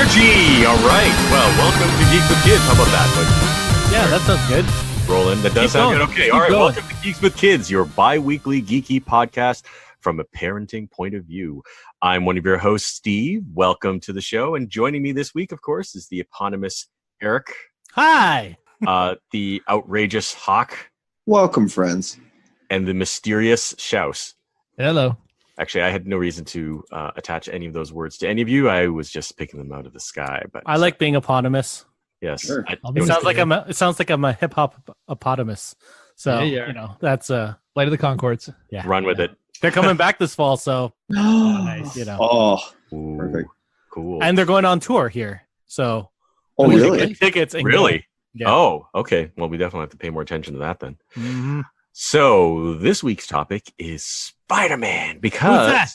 energy. All right. Well, welcome to Geeks with Kids. How about that? Yeah, that sounds good. Roland, that does sound good. Okay. All right. Welcome to Geeks with Kids, your bi-weekly geeky podcast from a parenting point of view. I'm one of your hosts, Steve. Welcome to the show. And joining me this week, of course, is the eponymous Eric. Hi. The outrageous Hawk. Welcome, friends. And the mysterious Shouse. Hello. Actually, I had no reason to attach any of those words to any of you. I was just picking them out of the sky. But I like being eponymous. Yes. Sure. It sounds like I'm a hip hop eponymous. So that's Flight of the Conchords. Yeah. Run with it. They're coming back this fall, so nice, Oh, Ooh, perfect. Cool. And they're going on tour here. So Oh, we can really? get tickets and Really? Yeah. Oh, okay. Well, we definitely have to pay more attention to that then. Mm-hmm. So this week's topic is Spider-Man Who's because, that?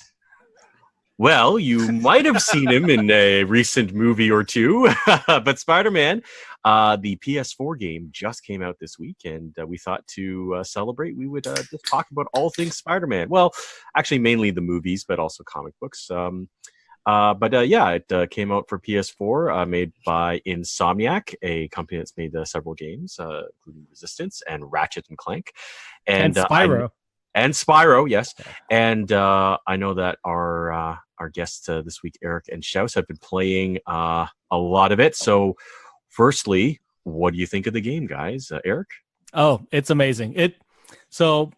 well, you might have seen him in a recent movie or two, but Spider-Man, the PS4 game just came out this week, and we thought to celebrate, we would just talk about all things Spider-Man. Well, actually, mainly the movies, but also comic books. It came out for PS4, made by Insomniac, a company that's made several games, including Resistance and Ratchet and Clank, And Spyro. and Spyro, yes. And I know that our guests this week, Eric and Shouse, have been playing a lot of it. So, firstly, what do you think of the game, guys? Eric? Oh, it's amazing. So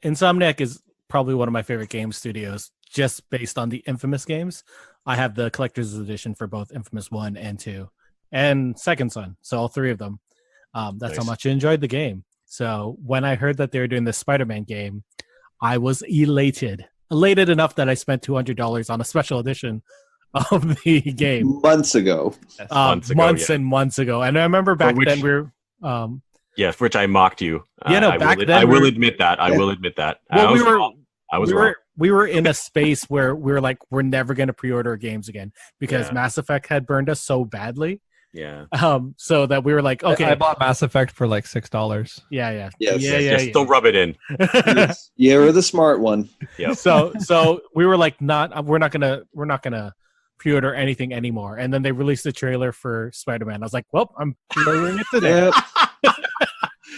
Insomniac is probably one of my favorite game studios, just based on the Infamous games. I have the collector's edition for both Infamous 1 and 2 and Second Son. So all three of them. That's Nice. how much I enjoyed the game. So when I heard that they were doing this Spider-Man game, I was elated enough that I spent $200 on a special edition of the game Months ago. Months ago, and months ago. And I remember back which- then we were, Yes, for which I mocked you. back then I will we were- admit that. I Yeah. will admit that. Well, I was we were- wrong. I was wrong. we were in a space where we were like, we're never going to pre-order games again because Yeah. Mass Effect had burned us so badly. Yeah. So that we were like, okay, I bought Mass Effect for like $6. yeah. Yes. Don't rub it in. Yes. Yeah, we're the smart one. Yep. So we were like, we're not gonna pre-order anything anymore. And then they released the trailer for Spider-Man. I was like, well, I'm pre-ordering it today. Yep.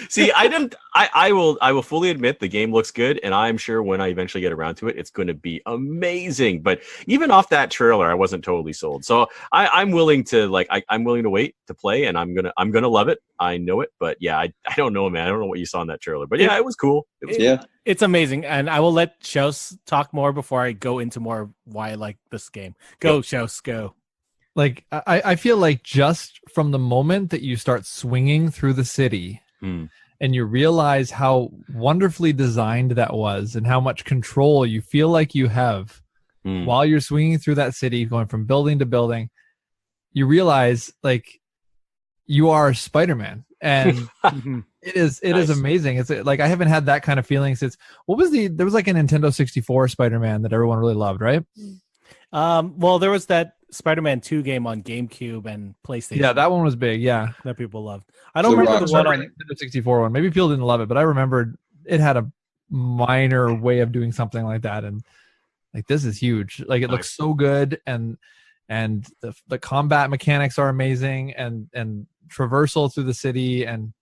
See, I will fully admit the game looks good, and I'm sure when I eventually get around to it, it's going to be amazing. But even off that trailer, I wasn't totally sold. So I'm willing to I'm willing to wait to play, and I'm gonna love it. I know it, but yeah, I don't know, man. I don't know what you saw in that trailer, but yeah, it was cool. It was Yeah. It's amazing, and I will let Shouse talk more before I go into more why I like this game. Go, Shouse, go. Like I feel like just from the moment that you start swinging through the city Hmm. and you realize how wonderfully designed that was and how much control you feel like you have Hmm. while you're swinging through that city, going from building to building, you realize like you are Spider-Man. And it is Nice. amazing. It's like I haven't had that kind of feeling since there was like a Nintendo 64 Spider-Man that everyone really loved, right? Well, there was that Spider-Man 2 game on GameCube and PlayStation. Yeah, that one was big. Yeah. that people loved. I don't So remember Rock- the one Remember on. Nintendo 64 one. Maybe people didn't love it, but I remembered it had a minor way of doing something like that. And like, this is huge. Like, it looks so good. And the combat mechanics are amazing and traversal through the city. And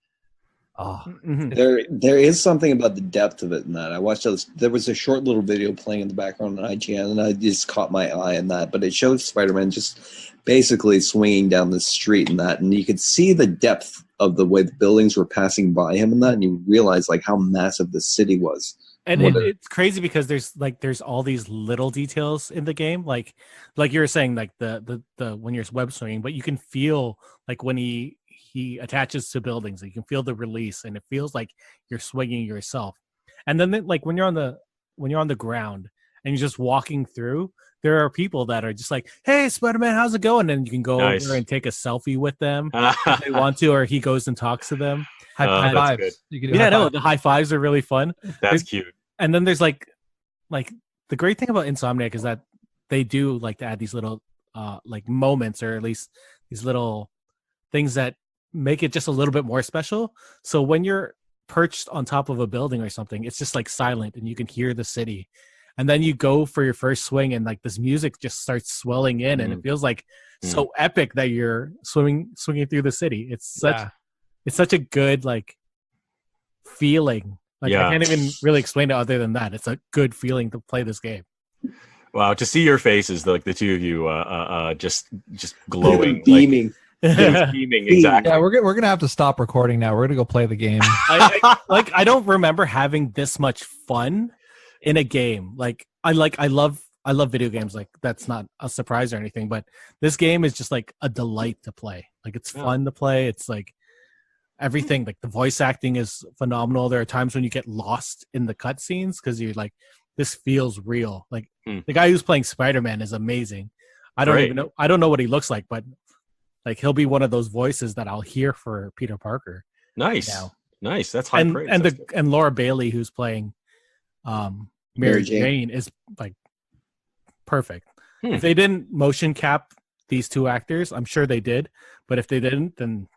Mhm. There is something about the depth of it in that. I watched there was a short little video playing in the background on IGN, and I just caught my eye in that. But it showed Spider-Man just basically swinging down the street and that, and you could see the depth of the way the buildings were passing by him and that, and you realize like how massive the city was. And What it's crazy because there's all these little details in the game, like you were saying, like the when you're web swinging, but you can feel like when he attaches to buildings, you can feel the release, and it feels like you're swinging yourself. And then like when you're on the ground and you're just walking through, there are people that are just like, "Hey, Spider-Man, how's it going?" And you can go Nice. over and take a selfie with them if they want to, or he goes and talks to them. high that's fives. good. You can do Yeah, high no, fives. the high fives are really fun. That's cute. And then there's like the great thing about Insomniac is that they do like to add these little like moments, or at least these little things that make it just a little bit more special. So when you're perched on top of a building or something, it's just like silent and you can hear the city. And then you go for your first swing and like this music just starts swelling in and it feels like so epic that you're swinging through the city. It's such a good like feeling. Like I can't even really explain it other than that. It's a good feeling to play this game. Wow, to see your faces, like the two of you, just glowing, beaming. Beaming, exactly. Yeah, we're gonna have to stop recording now. We're gonna go play the game. I don't remember having this much fun in a game. I love video games. Like that's not a surprise or anything, but this game is just like a delight to play. Like it's fun to play. It's like everything. Like the voice acting is phenomenal. There are times when you get lost in the cutscenes because you're like, this feels real. Like the guy who's playing Spider-Man is amazing. I don't know what he looks like, but like he'll be one of those voices that I'll hear for Peter Parker. Nice. Now. Nice. That's high praise. And Laura Bailey, who's playing Mary Jane, is like perfect. If they didn't motion cap these two actors, I'm sure they did. But if they didn't, then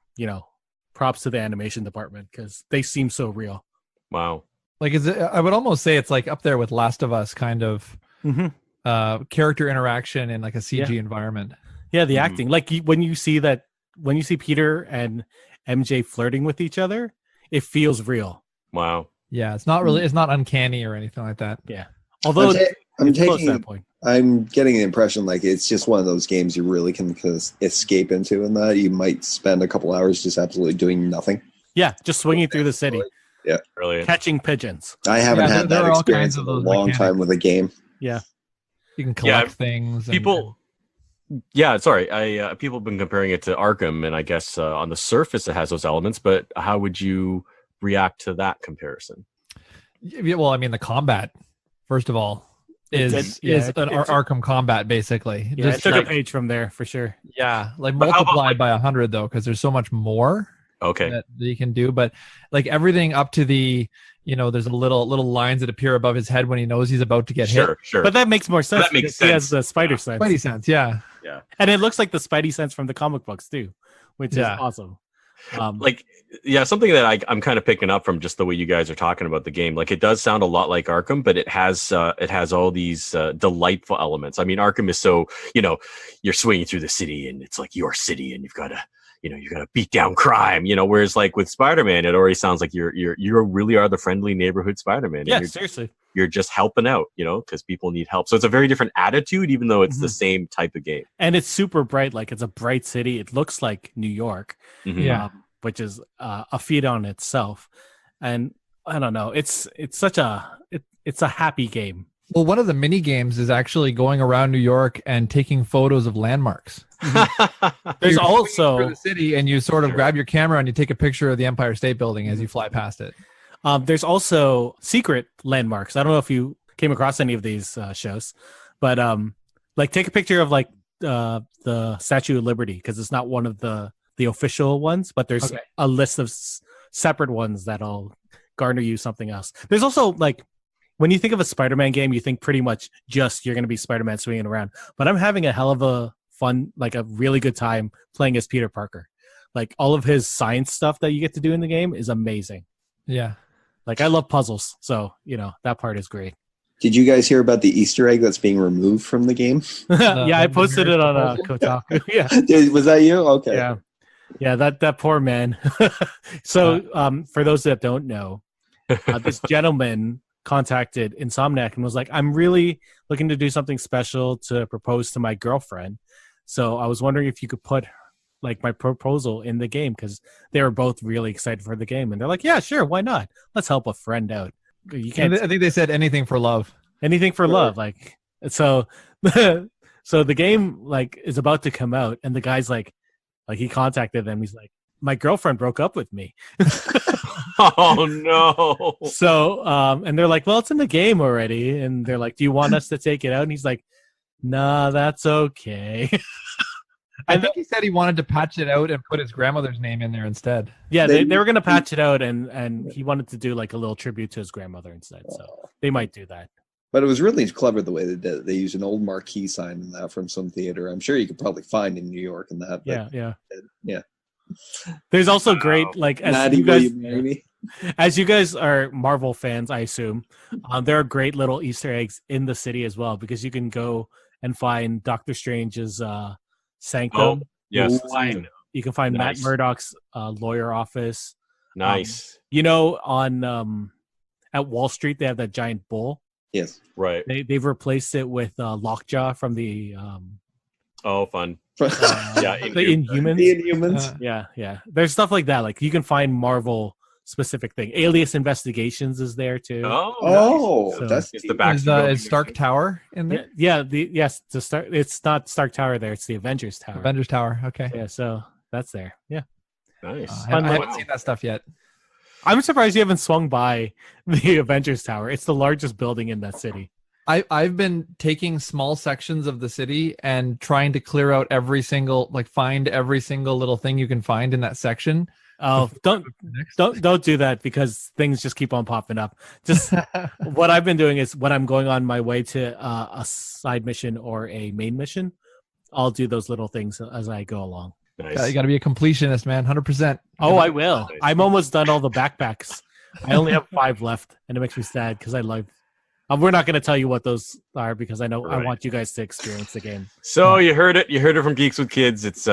props to the animation department because they seem so real. Wow. Like I would almost say it's like up there with Last of Us kind of character interaction in like a CG environment. Yeah, the acting. Like when you see Peter and MJ flirting with each other, it feels real. Wow. Yeah, it's not uncanny or anything like that. Yeah. Although I'm getting the impression like it's just one of those games you really can escape into, and that you might spend a couple hours just absolutely doing nothing. Yeah, just swinging through the city. Yeah, brilliant. Catching pigeons. I haven't had that experience in a long time with a game. Yeah, you can collect things. People have been comparing it to Arkham, and I guess on the surface it has those elements. But how would you react to that comparison? Well, I mean, the combat, first of all, is Arkham combat basically. Yeah, just, it took a page from there for sure. Yeah, like multiplied by 100 though, because there's so much more. Okay. That you can do, but like everything up to the, there's a little lines that appear above his head when he knows he's about to get hit. Sure. But that makes more sense. That makes sense. He has the spider sense. Spidey sense, yeah. And it looks like the Spidey sense from the comic books too, which is awesome. Something that I'm kind of picking up from just the way you guys are talking about the game. Like it does sound a lot like Arkham, but it has all these delightful elements. I mean, Arkham is so, you're swinging through the city and it's like your city and you've got to beat down crime, whereas like with Spider-Man, it already sounds like you really are the friendly neighborhood Spider-Man. Yeah, seriously. You're just helping out, because people need help. So it's a very different attitude, even though it's the same type of game. And it's super bright. Like it's a bright city. It looks like New York, which is a feat on itself. And I don't know. It's a happy game. Well, one of the mini games is actually going around New York and taking photos of landmarks. There's also through the city, and you sort of grab your camera and you take a picture of the Empire State Building as you fly past it. There's also secret landmarks. I don't know if you came across any of these shows, but like take a picture of like the Statue of Liberty because it's not one of the official ones, but there's a list of separate ones that'll garner you something else. There's also like, when you think of a Spider-Man game, you think pretty much just you're going to be Spider-Man swinging around. But I'm having a hell of a fun, like a really good time playing as Peter Parker. Like all of his science stuff that you get to do in the game is amazing. Yeah. Like I love puzzles. So, that part is great. Did you guys hear about the Easter egg that's being removed from the game? Yeah, I posted it on Kotaku. Yeah. Was that you? Okay. Yeah. Yeah, that poor man. So for those that don't know, this gentleman contacted Insomniac and was like, I'm really looking to do something special to propose to my girlfriend. So I was wondering if you could put like my proposal in the game because they were both really excited for the game. And they're like, yeah, sure. Why not? Let's help a friend out. You can't. I think they said anything for love. Anything for love. Like, so, so the game like is about to come out and the guy's like he contacted them. He's like, my girlfriend broke up with me. Oh no. So and they're like, well, it's in the game already, and they're like, do you want us to take it out? And he's like, nah, that's okay. I think he said he wanted to patch it out and put his grandmother's name in there instead. Yeah, they were gonna patch it out, and he wanted to do like a little tribute to his grandmother instead, so they might do that. But it was really clever the way they did it. They used an old marquee sign in that from some theater. I'm sure you could probably find in New York and that. Yeah. There's also great, like, as you guys are Marvel fans, I assume, there are great little Easter eggs in the city as well, because you can go and find Doctor Strange's Sanctum. Yes. You can find Matt Nice. Murdock's lawyer office. Nice. On at Wall Street they have that giant bull. Yes. Right. They've replaced it with Lockjaw from the Oh, fun. the Inhumans. The Inhumans. Yeah. There's stuff like that. Like you can find Marvel specific thing. Alias Investigations is there too. Oh, So- that's It's the back. Is Stark Tower in there? It's not Stark Tower there. It's the Avengers Tower. Avengers Tower. Okay. Yeah, so that's there. Yeah, Nice. I haven't seen that stuff yet. I'm surprised you haven't swung by the Avengers Tower. It's the largest building in that city. I've been taking small sections of the city and trying to clear out find every single little thing you can find in that section. Oh, don't do that because things just keep on popping up. Just what I've been doing is when I'm going on my way to a side mission or a main mission, I'll do those little things as I go along. Nice. You got to be a completionist, man. 100%. Oh, I will. I'm almost done all the backpacks. I only have 5 left, and it makes me sad because I love. We're not going to tell you what those are because I know I Right. want you guys to experience the game. So you heard it. You heard it from Geeks with Kids. It's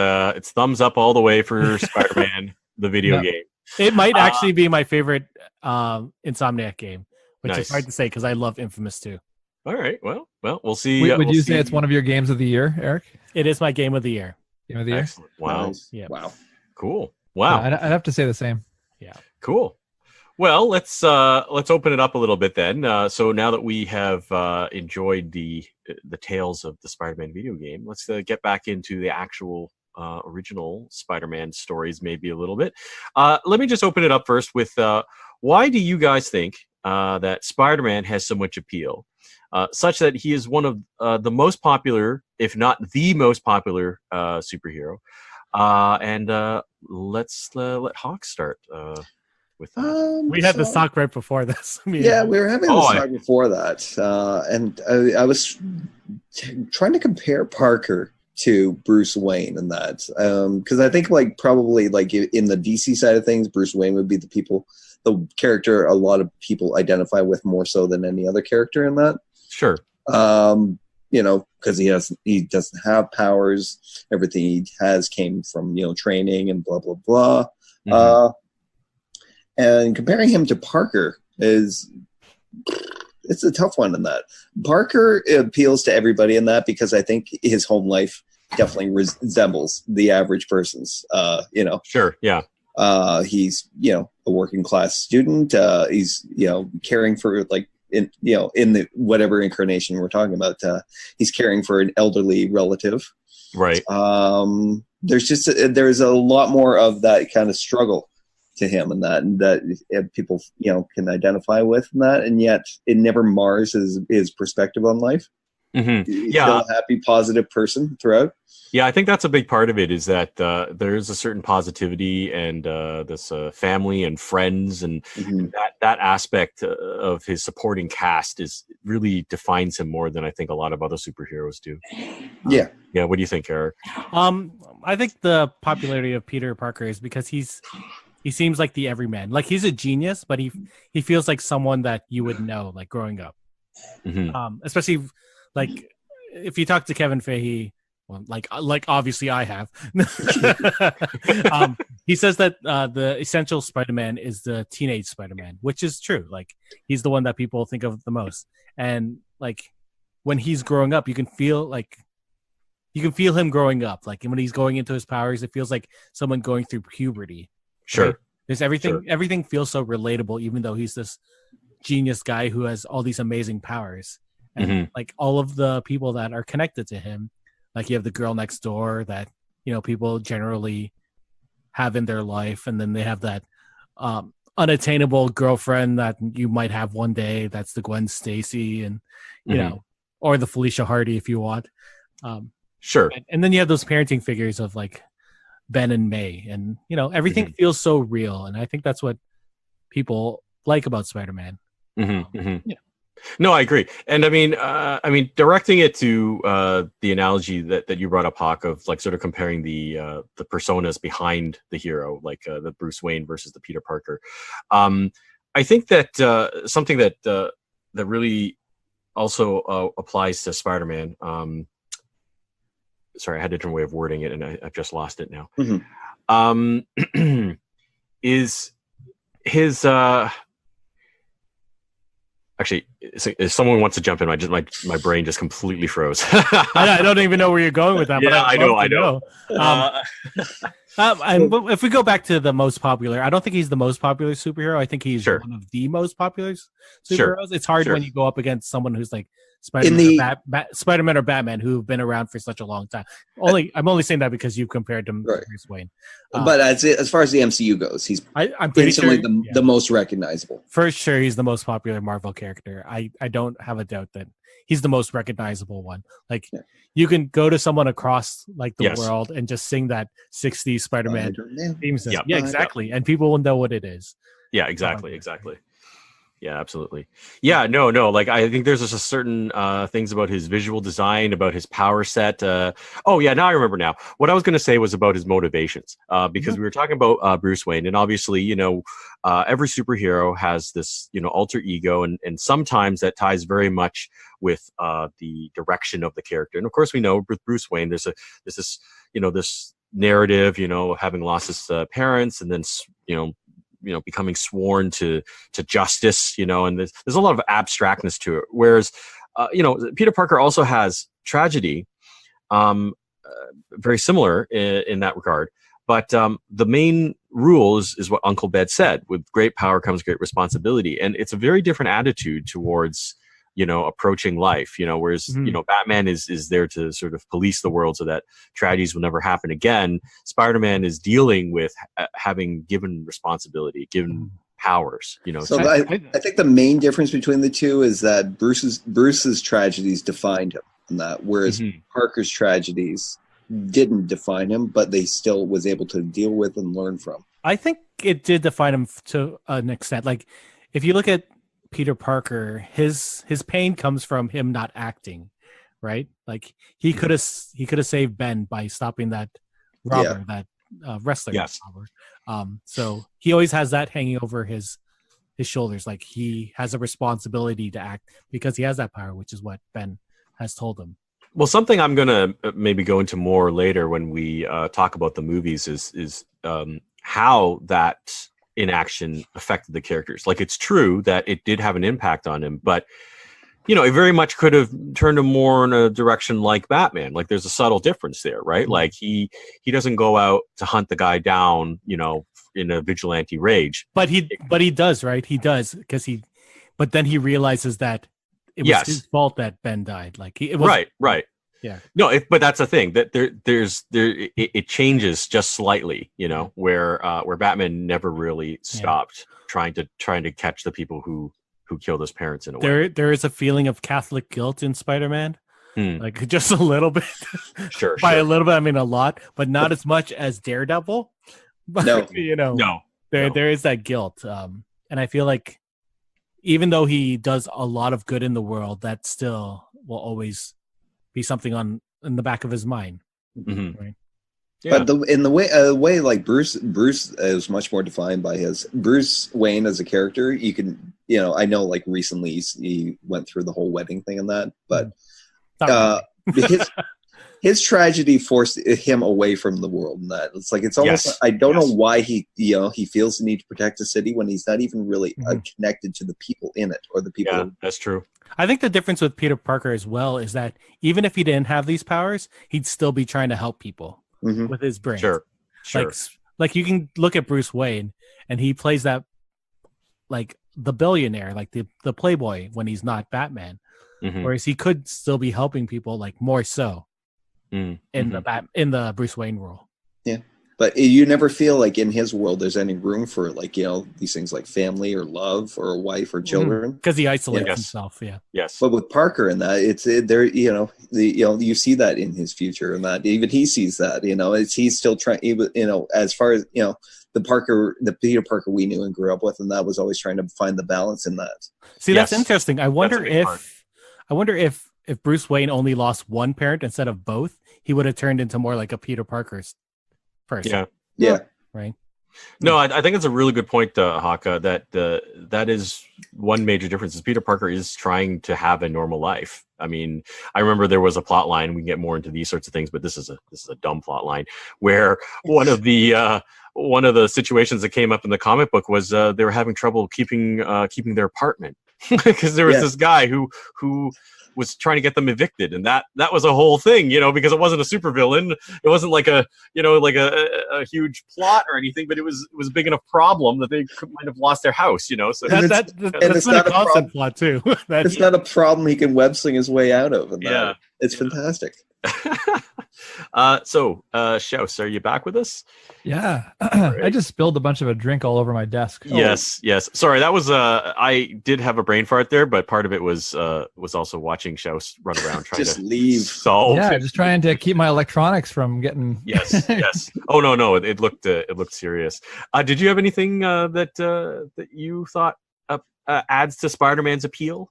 thumbs up all the way for Spider-Man, the video Yeah. game. It might actually be my favorite Insomniac game, which Nice. is hard to say because I love Infamous too. All right. Well, we'll see. Would we'll you see. say it's one of your games of the year, Eric? It is my game of the year. Game of the year? Excellent. Wow. Nice. Yeah. Wow. Cool. Wow. I'd have to say the same. Cool. Well, let's open it up a little bit then. So now that we have enjoyed the tales of the Spider-Man video game, let's get back into the actual original Spider-Man stories, maybe a little bit. Let me just open it up first with why do you guys think that Spider-Man has so much appeal, such that he is one of the most popular, if not the most popular, superhero? And let's let Hawk start with that. We had this talk right before this. Yeah, we were having this talk before that, and I was trying to compare Parker to Bruce Wayne in that, because I think probably in the DC side of things, Bruce Wayne would be the character a lot of people identify with more so than any other character in that. Sure. Because he doesn't have powers. Everything he has came from training and blah blah blah. Mhm. And comparing him to Parker it's a tough one in that. Parker appeals to everybody in that because I think his home life definitely resembles the average person's. Sure. Yeah. He's a working class student. He's caring for in the whatever incarnation we're talking about. He's caring for an elderly relative. Right. There's a lot more of that kind of struggle to him and that people can identify with and yet it never mars his perspective on life. Mm-hmm. He's Yeah. still a happy, positive person throughout. Yeah, I think that's a big part of it is that there is a certain positivity and this family and friends and Mhm. that aspect of his supporting cast is really defines him more than I think a lot of other superheroes do. Yeah. Yeah, what do you think, Eric? I think the popularity of Peter Parker is because he seems like the everyman. Like he's a genius, but he feels like someone that you would know, like growing up. Mm-hmm. Especially like if you talk to Kevin Feige, well, like obviously I have. He says that the essential Spider-Man is the teenage Spider-Man, which is true. Like he's the one that people think of the most, and like when he's growing up, you can feel him growing up. Like when he's going into his powers, it feels like someone going through puberty. Sure. Right? There's everything feels so relatable, even though he's this genius guy who has all these amazing powers. And like all of the people that are connected to him, like you have the girl next door that people generally have in their life, and then they have that unattainable girlfriend that you might have one day. That's the Gwen Stacy, and or the Felicia Hardy if you want. Sure. And then you have those parenting figures of like Ben and May, and everything feels so real, and I think that's what people like about Spider-Man. Yeah. No, I agree, and I mean, directing it to the analogy that you brought up, Hawk, of like sort of comparing the personas behind the hero, like the Bruce Wayne versus the Peter Parker. I think that something that really also applies to Spider-Man. sorry, I had a different way of wording it, and I've just lost it now. Mhm. Is his actually, if someone wants to jump in, my brain just completely froze. I don't even know where you're going with that. Yeah, but I know. If we go back to the most popular, I don't think he's the most popular superhero. I think he's Sure. one of the most popular superheroes. Sure. It's hard Sure. when you go up against someone who's like In the- Spider-Man or Batman, who've been around for such a long time. I'm only saying that because you've compared him Right. to Bruce Wayne. But as far as the MCU goes, he's I'm pretty sure instantly the most recognizable. for sure he's the most popular Marvel character. I don't have a doubt that he's the most recognizable one. Like you can go to someone across like the Yes. world and just sing that 60s Spider-Man theme song. Yep. Yeah, exactly. And people will know what it is. Yeah, exactly. Yeah, absolutely. Yeah, no. Like I think there's just a certain things about his visual design, about his power set. Oh yeah, now I remember now. What I was going to say was about his motivations, because we were talking about Bruce Wayne, and obviously, every superhero has this, alter ego, and sometimes that ties very much with the direction of the character. And of course, we know with Bruce Wayne, there's this narrative, having lost his parents, and then becoming sworn to justice, and there's a lot of abstractness to it. Whereas, Peter Parker also has tragedy, very similar in that regard. But the main rule is what Uncle Ben said: with great power comes great responsibility, and it's a very different attitude towards approaching life. Whereas Batman is there to sort of police the world so that tragedies will never happen again. Spider-Man is dealing with having given responsibility, given powers. So I think the main difference between the two is that Bruce's tragedies defined him, and that whereas Parker's tragedies didn't define him, but they still was able to deal with and learn from. I think it did define him to an extent. Like if you look at Peter Parker, his pain comes from him not acting, right? Like he could have saved Ben by stopping that robber, that wrestler. Yes. Robber. So he always has that hanging over his shoulders. Like he has a responsibility to act because he has that power, which is what Ben has told him. Well, something I'm going to maybe go into more later when we talk about the movies is how that inaction affected the characters. Like it's true that it did have an impact on him, but it very much could have turned him more in a direction like Batman. Like there's a subtle difference there, right? Like he doesn't go out to hunt the guy down, in a vigilante rage. But he does, right? He does but then he realizes that it was his fault that Ben died. Like it was right. Yeah. No, but that's the thing that it changes just slightly, where Batman never really stopped trying to catch the people who killed his parents in a way. There is a feeling of Catholic guilt in Spider-Man, like just a little bit. Sure. By a little bit, I mean a lot, but not as much as Daredevil. But, No. There is that guilt, and I feel like even though he does a lot of good in the world, that still will always be something in the back of his mind. Right? Yeah. But in the way like Bruce is much more defined by his Bruce Wayne as a character. You can, I know like recently he went through the whole wedding thing and that, but his tragedy forced him away from the world, and that it's like it's almost I don't know why he feels the need to protect the city when he's not even really connected to the people in it or the people. Yeah, that's true. I think the difference with Peter Parker as well is that even if he didn't have these powers, he'd still be trying to help people with his brain. Sure. Like you can look at Bruce Wayne and he plays that like the billionaire, like the playboy when he's not Batman, whereas he could still be helping people, like more so in the Bruce Wayne role. Yeah. But you never feel like in his world there's any room for like, these things like family or love or a wife or children. Because he isolates himself. Yeah. Yes. But with Parker and that, it's there, you see that in his future and that even he sees that, he's still trying, as far as, the Peter Parker we knew and grew up with, and that was always trying to find the balance in that. See, that's interesting. I wonder if Bruce Wayne only lost one parent instead of both, he would have turned into more like a Peter Parker's person. Yeah. Right. No, I think it's a really good point, Haka. That is one major difference. Is Peter Parker is trying to have a normal life. I mean, I remember there was a plot line. We can get more into these sorts of things, but this is a dumb plot line where one of the situations that came up in the comic book was they were having trouble keeping their apartment because there was this guy who was trying to get them evicted, and that was a whole thing, because it wasn't a supervillain. It wasn't like a huge plot or anything, but it was a big enough problem that they might have lost their house, So that's been a concept plot too. It's not a problem he can web sling his way out of. And it's fantastic. So Shouse, are you back with us? Yeah. I just spilled a bunch of a drink all over my desk. Yes. Sorry, that was I did have a brain fart there, but part of it was also watching Shouse run around trying just to leave. solve. Yeah, just trying to keep my electronics from getting. Yes. Oh no, it looked serious. Did you have anything that you thought adds to Spider-Man's appeal?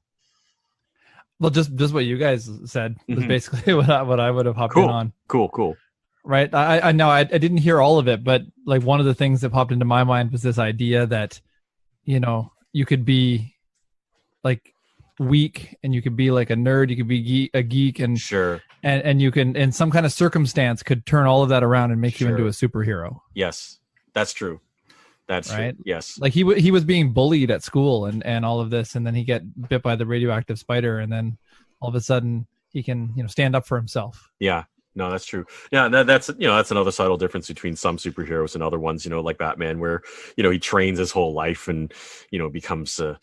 Well, just what you guys said was basically what I would have hopped in on. Cool. Right. I know I didn't hear all of it, but like one of the things that popped into my mind was this idea that, you could be like weak and you could be like a nerd, you could be a geek and sure. And you can, in some kind of circumstance, could turn all of that around and make you into a superhero. Yes, that's true. That's right. True. Yes. Like he was being bullied at school and all of this, and then he get bit by the radioactive spider, and then all of a sudden he can stand up for himself. Yeah. No, that's true. Yeah, that's another subtle difference between some superheroes and other ones. Like Batman, where he trains his whole life and becomes a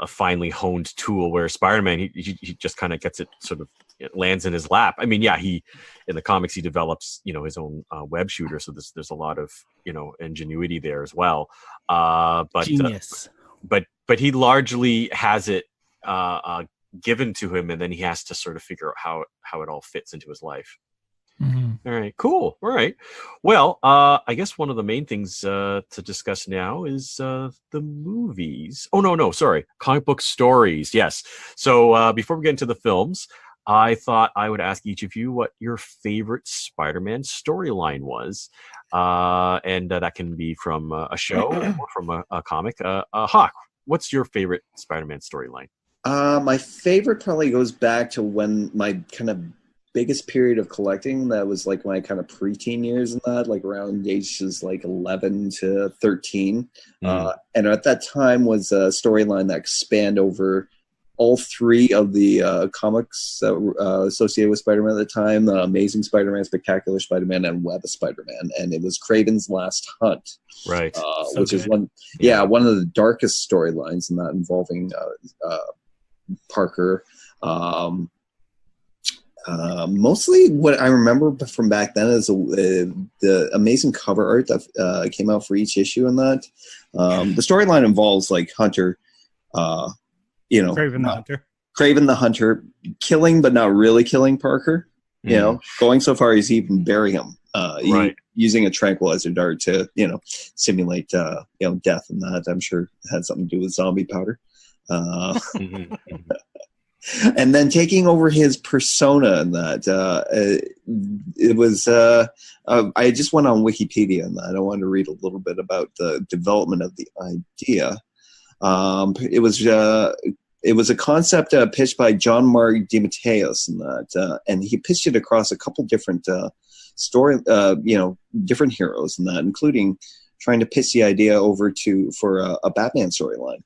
finely honed tool. Where Spider-Man, he just kind of gets it, sort of it lands in his lap. I mean, he in the comics he develops his own web shooter, so there's a lot of ingenuity there as well. But genius. But he largely has it given to him, and then he has to sort of figure out how it all fits into his life. Mm-hmm. All right, cool. All right. Well, I guess one of the main things to discuss now is the movies. Oh, no, sorry. Comic book stories. Yes. So before we get into the films, I thought I would ask each of you what your favorite Spider-Man storyline was. And that can be from a show or from a comic. Hawk, what's your favorite Spider-Man storyline? My favorite probably goes back to when my kind of biggest period of collecting, that was like my kind of preteen years and that, like around ages like 11 to 13. And at that time was a storyline that spanned over all three of the comics that were associated with Spider-Man at the time, Amazing Spider-Man, Spectacular Spider-Man, and Web of Spider-Man. And it was Kraven's Last Hunt. Right. Which is one of the darkest storylines in that, involving Parker. Mostly what I remember from back then is the amazing cover art that came out for each issue in that. The storyline involves like Hunter, Kraven the Hunter. Kraven the Hunter killing but not really killing Parker. Going so far as even bury him. Using a tranquilizer dart to simulate death, and that I'm sure it had something to do with zombie powder. And then taking over his persona, and that it was I just went on Wikipedia and that I wanted to read a little bit about the development of the idea. It was a concept pitched by John Mark DeMatteis, and that and he pitched it across a couple different different heroes, and that, including trying to pitch the idea over for a Batman storyline.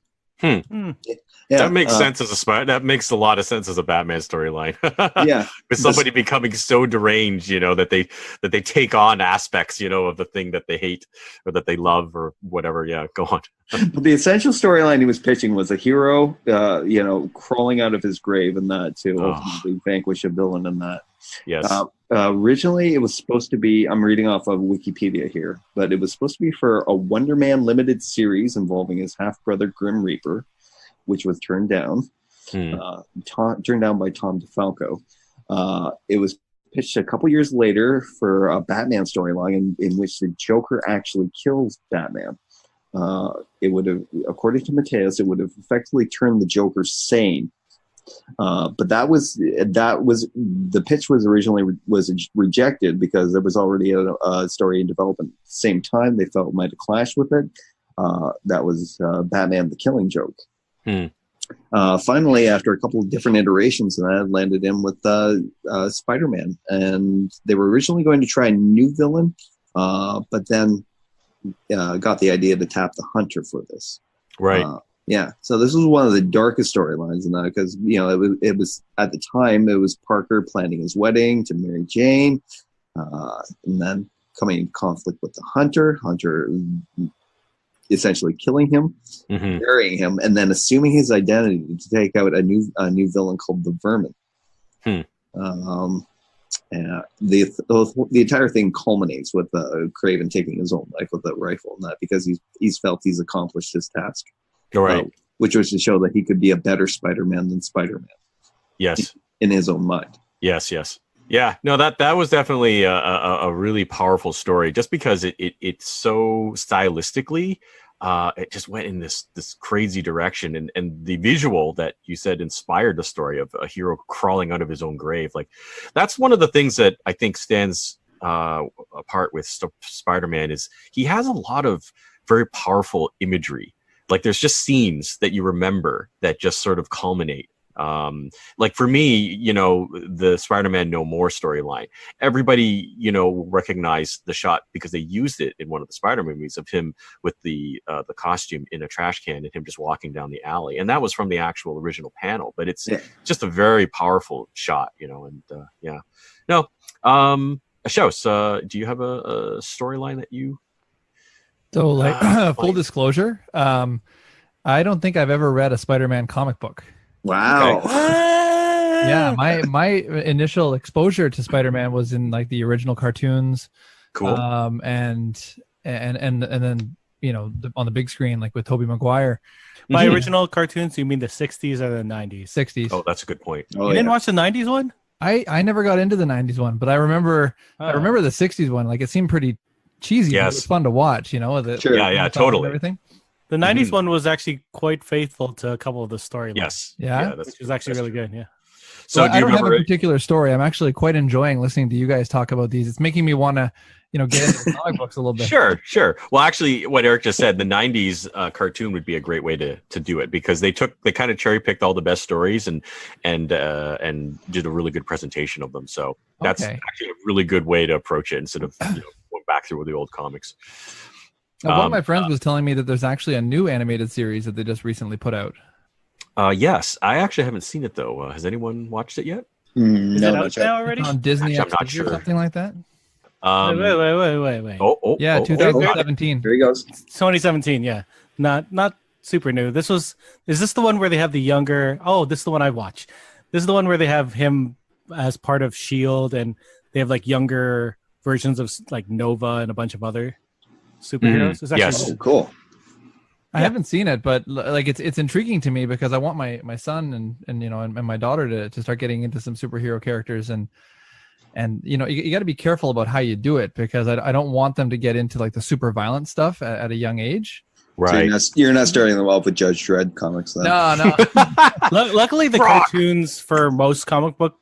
Yeah, that makes sense as that makes a lot of sense as a Batman storyline. Yeah, with somebody becoming so deranged, that they take on aspects, of the thing that they hate or that they love or whatever. Yeah, go on. But the essential storyline he was pitching was a hero, crawling out of his grave, and that to ultimately vanquish a villain, and that. Yes. Originally, it was supposed to be, I'm reading off of Wikipedia here, but it was supposed to be for a Wonder Man limited series involving his half-brother Grim Reaper, which was turned down. Turned down by Tom DeFalco. It was pitched a couple years later for a Batman storyline in which the Joker actually kills Batman. It would have, according to Mateus, it would have effectively turned the Joker sane But that was the pitch was originally rejected because there was already a story in development. At the same time, they felt it might have clashed with it. That was Batman: The Killing Joke. Finally, after a couple of different iterations, that landed in with Spider-Man, and they were originally going to try a new villain, but then got the idea to tap the Hunter for this. Right. Yeah, so this was one of the darkest storylines in that because it was at the time it was Parker planning his wedding to Mary Jane, and then coming in conflict with the Hunter essentially killing him, burying him, and then assuming his identity to take out a new villain called the Vermin. And the entire thing culminates with Craven taking his own life with a rifle and that because he's felt he's accomplished his task. Right. Which was to show that he could be a better Spider-Man than Spider-Man. Yes. In his own mind. Yes. Yeah. No, that was definitely a really powerful story just because it's so stylistically, it just went in this crazy direction. And the visual that you said inspired the story of a hero crawling out of his own grave. Like that's one of the things that I think stands apart with Spider-Man is he has a lot of very powerful imagery. Like there's just scenes that you remember that just sort of culminate. Like for me, the Spider-Man No More storyline, everybody, recognized the shot because they used it in one of the Spider movies of him with the costume in a trash can and him just walking down the alley. And that was from the actual original panel, but it's just a very powerful shot, and yeah. No, Shows, do you have a storyline that you... So, like, full disclosure, I don't think I've ever read a Spider-Man comic book. Wow. Okay. Yeah, my initial exposure to Spider-Man was in like the original cartoons. Cool. And then on the big screen, like with Tobey Maguire. By original cartoons, you mean the 60s or the 90s? 60s. Oh, that's a good point. You didn't watch the 90s one? I never got into the 90s one, but I remember the 60s one. Like it seemed pretty cheesy. Yes. But it was fun to watch, Sure. Yeah, totally. Everything. The 90s one was actually quite faithful to a couple of the storylines. Yes. Yeah? Which was actually really good, yeah. So well, do you I don't have remember a particular story. I'm actually quite enjoying listening to you guys talk about these. It's making me want to, get into the comic books a little bit. Sure. Well, actually, what Eric just said, the 90s cartoon would be a great way to do it because they kind of cherry picked all the best stories and did a really good presentation of them. So that's actually a really good way to approach it instead of going back through the old comics. One of my friends was telling me that there's actually a new animated series that they just recently put out. Yes, I actually haven't seen it though. Has anyone watched it yet? Is it out now already? It's on Disney Actually, I'm not XD sure. or something like that. Wait. Oh, Yeah, 2017. There he goes. 2017, yeah. Not super new. Is this the one where they have the younger... Oh, this is the one I watched. This is the one where they have him as part of S.H.I.E.L.D. and they have like younger versions of like Nova and a bunch of other superheroes. It's actually Yes. Oh, cool. I haven't seen it, but like it's intriguing to me because I want my son and my daughter to start getting into some superhero characters and you got to be careful about how you do it because I don't want them to get into like the super violent stuff at a young age. Right. So you're not starting them off with Judge Dredd comics then. No. Luckily, the cartoons for most comic book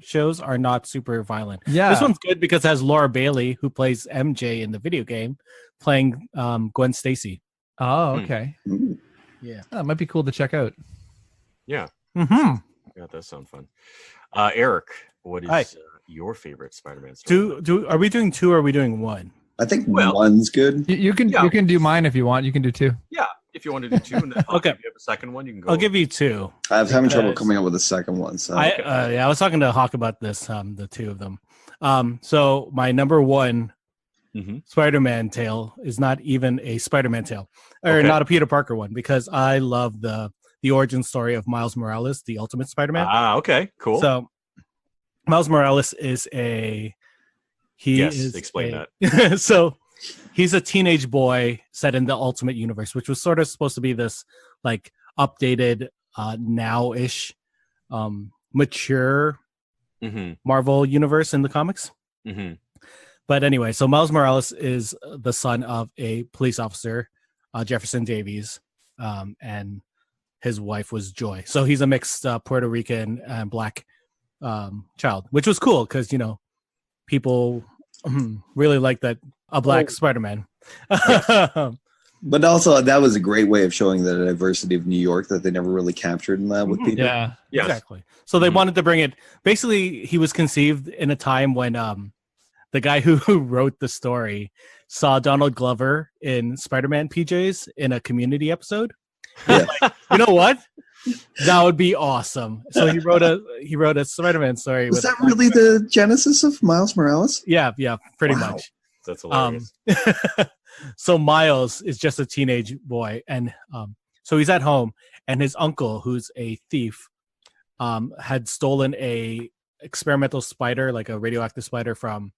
shows are not super violent. Yeah. This one's good because it has Laura Bailey, who plays MJ in the video game, playing Gwen Stacy. Oh, okay. Ooh. Yeah. That might be cool to check out. Yeah. Mm-hmm. Yeah, that sounds fun. Eric, what is Hi. Your favorite Spider-Man story? Are we doing two or are we doing one? I think Well- one's good. You can do mine if you want. You can do two. Yeah, if you want to do two, and then Okay. if you have a second one, you can go. I'll give you two. I'm having trouble Because- coming up with a second one. So I was talking to Hawk about this, the two of them. So my number one Mhm. Spider-Man tale is not even a Spider-Man tale, or Okay. not a Peter Parker one, because I love the origin story of Miles Morales, the Ultimate Spider-Man. Okay, cool. So Miles Morales is Explain that. So he's a teenage boy set in the Ultimate Universe, which was sort of supposed to be this like updated, now-ish, mature Mm-hmm. Marvel universe in the comics. Mm-hmm. But anyway, so Miles Morales is the son of a police officer, Jefferson Davies, and his wife was Joy. So he's a mixed Puerto Rican and black child, which was cool because people really like that a black Spider-Man. But also, that was a great way of showing the diversity of New York that they never really captured in that with Peter. Yeah. Yes. Exactly. So they wanted to bring it. Basically, he was conceived in a time when the guy who wrote the story saw Donald Glover in Spider-Man PJs in a Community episode. Yeah. Like, you know what? That would be awesome. So he wrote a Spider-Man story. Was that really the genesis of Miles Morales? Yeah, pretty Wow. much. That's hilarious. So Miles is just a teenage boy, and so he's at home, and his uncle, who's a thief, had stolen a experimental spider, like a radioactive spider, from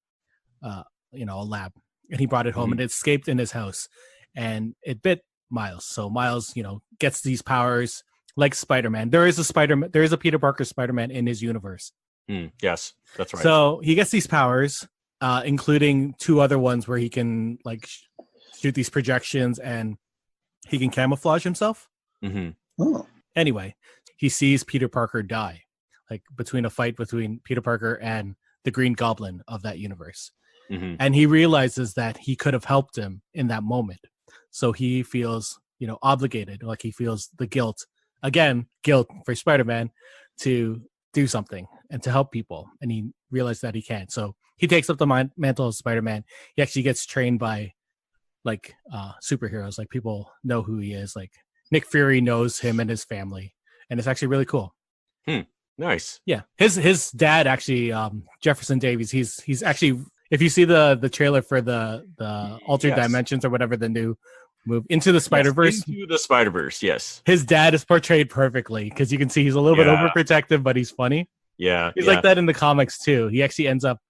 a lab, and he brought it home, and it escaped in his house, and it bit Miles. So Miles, gets these powers like Spider-Man. There is a Peter Parker Spider-Man in his universe. Yes, that's right. So he gets these powers, including 2 other ones where he can shoot these projections and he can camouflage himself. Oh. Anyway, he sees Peter Parker die, between a fight between Peter Parker and the Green Goblin of that universe. And he realizes that he could have helped him in that moment. So he feels, obligated, like he feels the guilt for Spider-Man to do something and to help people. And he realized that he can't. So he takes up the mantle of Spider-Man. He actually gets trained by superheroes. Like, people know who he is. Like, Nick Fury knows him and his family. And it's actually really cool. Nice. Yeah. His dad actually, Jefferson Davis, he's actually, if you see the trailer for the Altered Dimensions or whatever, the new move Into the Spider-Verse. Into the Spider-Verse, yes. His dad is portrayed perfectly because you can see he's a little bit overprotective, but he's funny. Yeah. He's like that in the comics too. He actually ends up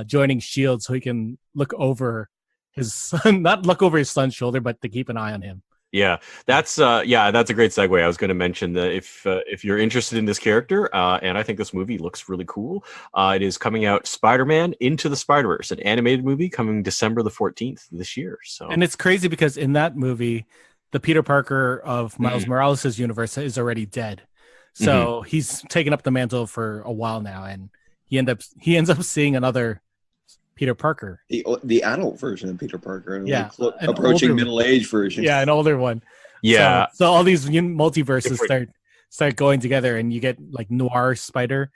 joining S.H.I.E.L.D. so he can look over his son, not look over his son's shoulder, but to keep an eye on him. Yeah, that's a great segue. I was going to mention that if you're interested in this character, and I think this movie looks really cool, it is coming out, Spider-Man Into the Spider-Verse, an animated movie coming December the 14th this year. So, and it's crazy because in that movie, the Peter Parker of Miles Morales' universe is already dead. So he's taken up the mantle for a while now, and he ends up seeing another Peter Parker, the adult version of Peter Parker, approaching middle-aged version. Yeah, an older one. Yeah. So all these multiverses start going together, and you get like Noir Spider,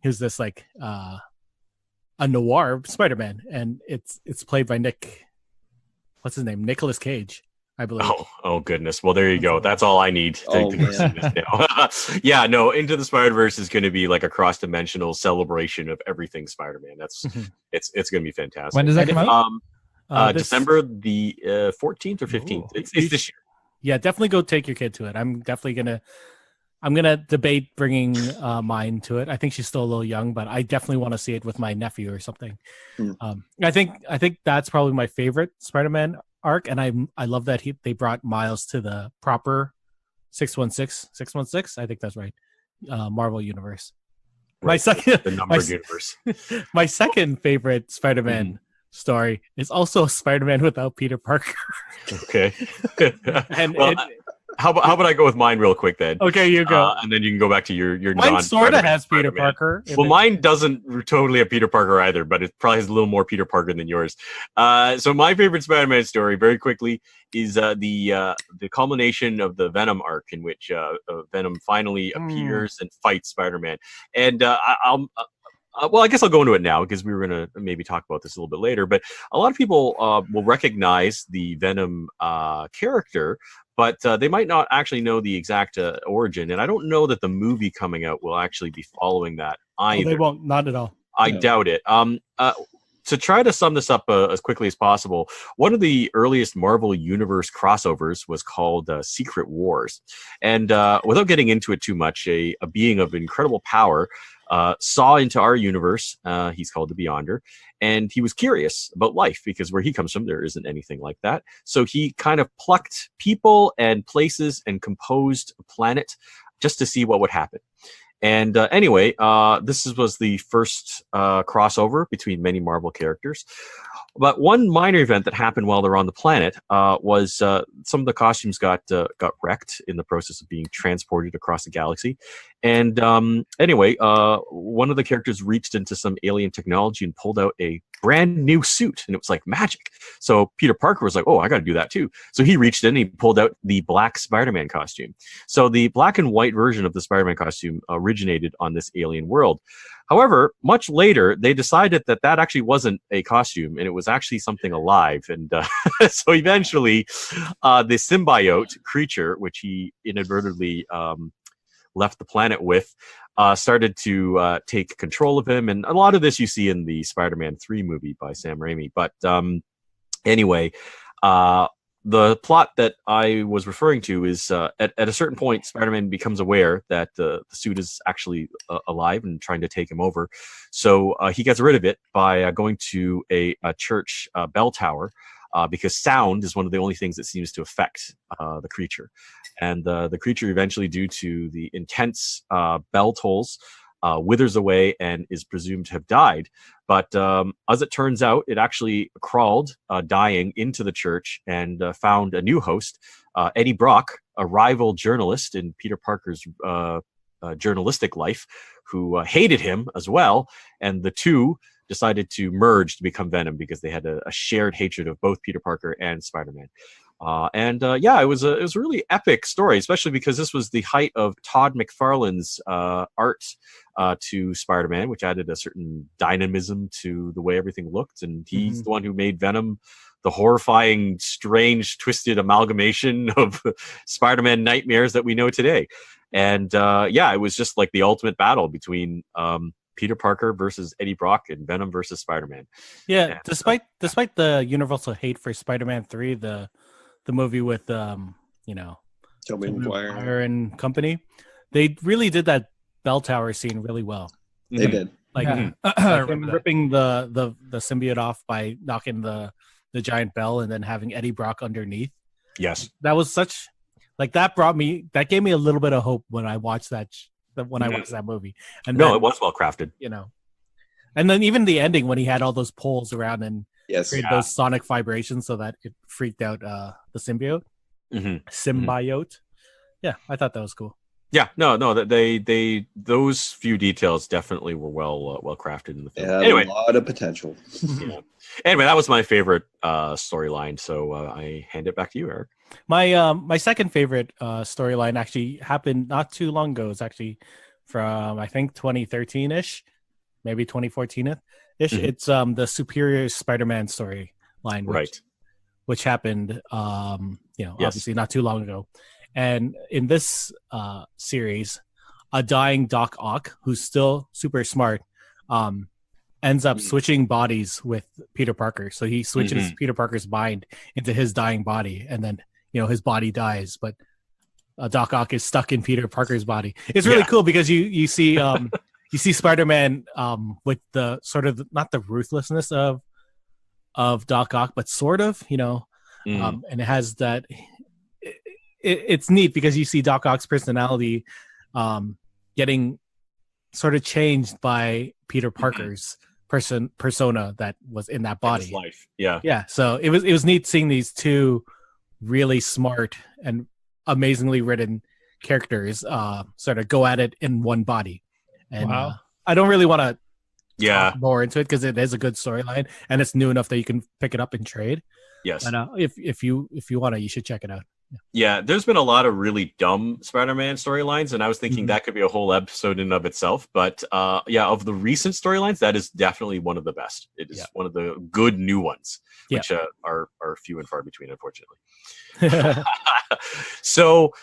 who's this a noir Spider-Man, and it's played by what's his name? Nicolas Cage, I believe. Oh goodness. Well, there you go. That's all I need to go see this now. Yeah, no, Into the Spider-Verse is going to be like a cross-dimensional celebration of everything Spider-Man. That's it's going to be fantastic. When does that come out? December the 14th or 15th. It's this year. Yeah, definitely go take your kid to it. I'm gonna debate bringing mine to it. I think she's still a little young, but I definitely want to see it with my nephew or something. I think that's probably my favorite Spider-Man arc, and I love that they brought Miles to the proper 616. I think that's right. Marvel universe. Right. The numbered universe. My second favorite Spider-Man story is also Spider-Man without Peter Parker. Okay. How about I go with mine real quick then? Okay, you go, and then you can go back to your. Mine sort of has Peter Parker. Well, mine doesn't totally have Peter Parker either, but it probably has a little more Peter Parker than yours. So my favorite Spider-Man story, very quickly, is the culmination of the Venom arc, in which Venom finally appears and fights Spider-Man. And I guess I'll go into it now because we were going to maybe talk about this a little bit later. But a lot of people will recognize the Venom character, but they might not actually know the exact origin. And I don't know that the movie coming out will actually be following that either. They won't, not at all. I doubt it. To try to sum this up as quickly as possible, one of the earliest Marvel Universe crossovers was called Secret Wars. And without getting into it too much, a being of incredible power saw into our universe. He's called the Beyonder. And he was curious about life because where he comes from, there isn't anything like that. So he kind of plucked people and places and composed a planet just to see what would happen. And anyway, was the first crossover between many Marvel characters. But one minor event that happened while they're on the planet was some of the costumes got wrecked in the process of being transported across the galaxy. And anyway, one of the characters reached into some alien technology and pulled out a brand new suit, and it was like magic. So Peter Parker was like, "Oh, I got to do that too." So he reached in and he pulled out the black Spider-Man costume. So the black and white version of the Spider-Man costume originated on this alien world. However, much later, they decided that actually wasn't a costume, and it was actually something alive. And so eventually, the symbiote creature, which he inadvertently left the planet with, started to take control of him. And a lot of this you see in the Spider-Man 3 movie by Sam Raimi. But anyway, the plot that I was referring to is at a certain point, Spider-Man becomes aware that the suit is actually alive and trying to take him over. So he gets rid of it by going to a church bell tower because sound is one of the only things that seems to affect the creature. And the creature eventually, due to the intense bell tolls, withers away and is presumed to have died. But as it turns out, it actually crawled, dying, into the church and found a new host, Eddie Brock, a rival journalist in Peter Parker's journalistic life, who hated him as well. And the two decided to merge to become Venom because they had a shared hatred of both Peter Parker and Spider-Man. It was a really epic story, especially because this was the height of Todd McFarlane's art to Spider-Man, which added a certain dynamism to the way everything looked. And he's the one who made Venom the horrifying, strange, twisted amalgamation of Spider-Man nightmares that we know today. And it was just like the ultimate battle between Peter Parker versus Eddie Brock and Venom versus Spider-Man. Yeah, and, despite the universal hate for Spider-Man 3, the movie with Tobey Maguire and company, they really did that bell tower scene really well. They did. Like him ripping the symbiote off by knocking the giant bell and then having Eddie Brock underneath. Yes. That was such that gave me a little bit of hope when I watched that watched that movie. And it was well crafted. And then even the ending when he had all those poles around and created those sonic vibrations so that it freaked out the symbiote. Symbiote. Yeah, I thought that was cool. Yeah, no, that they those few details definitely were well crafted in the film. Yeah, anyway, a lot of potential. Yeah. Anyway, that was my favorite storyline. So I hand it back to you, Eric. My second favorite storyline actually happened not too long ago. It's actually from I think 2013-ish, maybe 2014-ish. It's the Superior Spider-Man storyline, which happened obviously not too long ago. And in this series, a dying Doc Ock, who's still super smart, ends up switching bodies with Peter Parker. So he switches Peter Parker's mind into his dying body, and then his body dies, but Doc Ock is stuck in Peter Parker's body. It's really cool because you see you see Spider-Man with the sort of not the ruthlessness of Doc Ock, but sort of and it has that. It's neat because you see Doc Ock's personality getting sort of changed by Peter Parker's persona that was in that body. His life. Yeah. So it was neat seeing these two really smart and amazingly written characters sort of go at it in one body. And I don't really want to talk more into it because it is a good storyline and it's new enough that you can pick it up and trade. Yes. And if you want to, you should check it out. Yeah, there's been a lot of really dumb Spider-Man storylines, and I was thinking that could be a whole episode in and of itself. But of the recent storylines, that is definitely one of the best. It is one of the good new ones, which are few and far between, unfortunately. So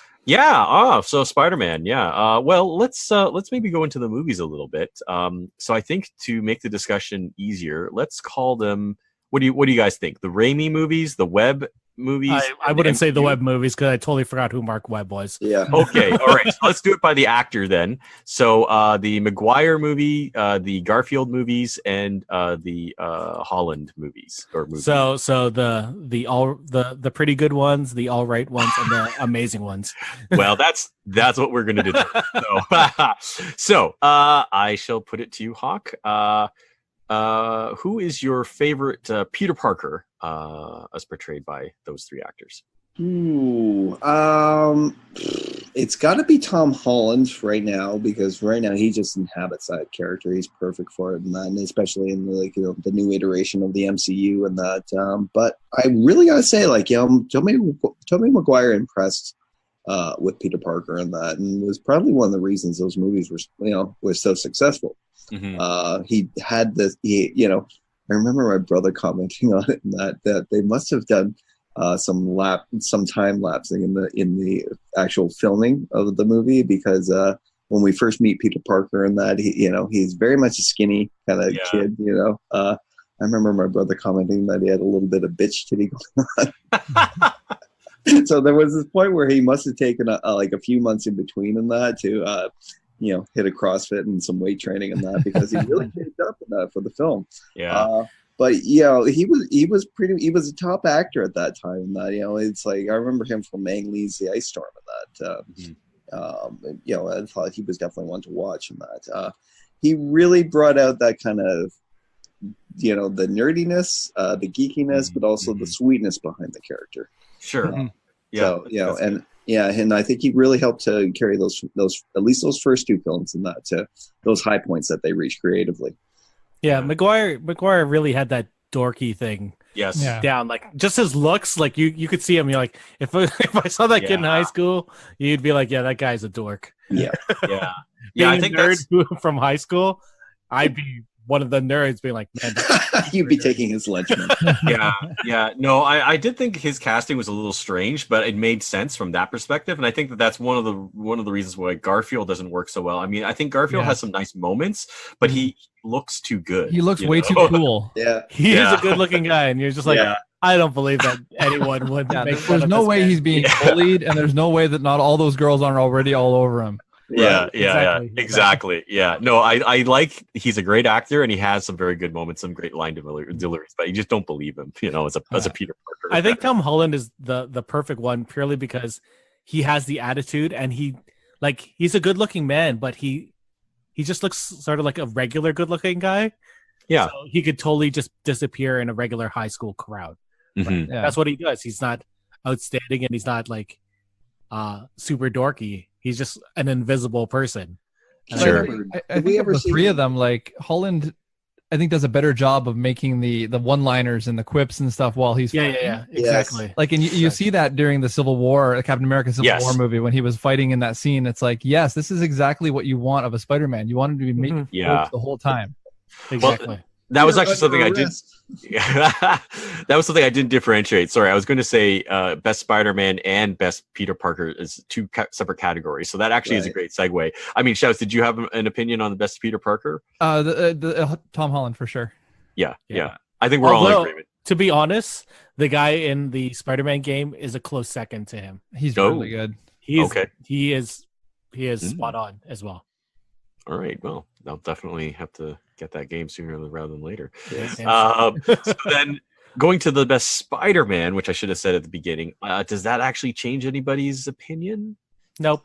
Spider-Man, well, let's maybe go into the movies a little bit. So I think to make the discussion easier, let's call them. What do you guys think? The Raimi movies, the Webb movies. I wouldn't say the MCU. Webb movies because I totally forgot who Mark Webb was. Yeah. Okay, all right. So let's do it by the actor then. So the Maguire movie, the Garfield movies, and the Holland movies or movies. So the pretty good ones, the all right ones, and the amazing ones. Well, that's what we're gonna do. So I shall put it to you, Hawk. Who is your favorite Peter Parker as portrayed by those three actors? Ooh, it's got to be Tom Holland right now because right now he just inhabits that character. He's perfect for it, and especially in the new iteration of the MCU and that. But I really gotta say, Tobey Maguire impressed with Peter Parker and that, and was probably one of the reasons those movies were so successful. Mm-hmm. He had this, I remember my brother commenting on it and that they must have done some time lapsing in the actual filming of the movie because when we first meet Peter Parker and that he's very much a skinny kind of kid. I remember my brother commenting that he had a little bit of bitch titty going on. So there was this point where he must have taken a few months in between in that to hit a CrossFit and some weight training and that because he really picked up in that for the film. Yeah. But he was a top actor at that time. And that it's like I remember him from Ang Lee's The Ice Storm and that. I thought he was definitely one to watch in that. He really brought out that kind of the nerdiness, the geekiness, but also the sweetness behind the character. Sure. Yeah. So and I think he really helped to carry those at least those first two films and that to those high points that they reached creatively. Yeah, Maguire really had that dorky thing Yes. Yeah. down. Like just his looks, like you could see him. You're like, if I saw that kid in high school, you'd be like, yeah, that guy's a dork. Yeah. Yeah. Being I a think nerd that's from high school, I'd be one of the nerds being like, man, You'd be taking his lunch money. yeah. No, I did think his casting was a little strange, but it made sense from that perspective, and I think that's one of the reasons why Garfield doesn't work so well. I mean, I think Garfield has some nice moments, but he looks too good. He looks way too cool. Yeah. he is a good looking guy, and you're just like, I don't believe that anyone would make fun There's of no this way guy. he's being bullied, and there's no way that not all those girls aren't already all over him. Exactly. Yeah. No, I like he's a great actor and he has some very good moments, some great line deliveries, but you just don't believe him, as a Peter Parker. I think Tom Holland is the perfect one purely because he has the attitude and he's a good looking man, but he just looks sort of like a regular good looking guy. Yeah. So he could totally just disappear in a regular high school crowd. Mhm. Yeah. That's what he does. He's not outstanding and he's not like super dorky. He's just an invisible person. And Sure. I think of the three of them, like Holland, I think does a better job of making the one-liners and the quips and stuff while he's fighting. Yeah, exactly. Like, and you see that during the Civil War, the Captain America Civil War movie when he was fighting in that scene. It's like, yes, this is exactly what you want of a Spider-Man. You want him to be making jokes the whole time. Exactly. Well, that was actually something I did. That was something I didn't differentiate. Sorry, I was going to say best Spider-Man and best Peter Parker is two separate categories. So that actually is a great segue. I mean, Shouts, did you have an opinion on the best Peter Parker? The Tom Holland for sure. Yeah. I think we're all in agreement. To be honest, the guy in the Spider-Man game is a close second to him. He's really good. He is spot on as well. All right. Well, I'll definitely have to get that game sooner rather than later. Yeah. So then going to the best Spider-Man, which I should have said at the beginning, does that actually change anybody's opinion? Nope.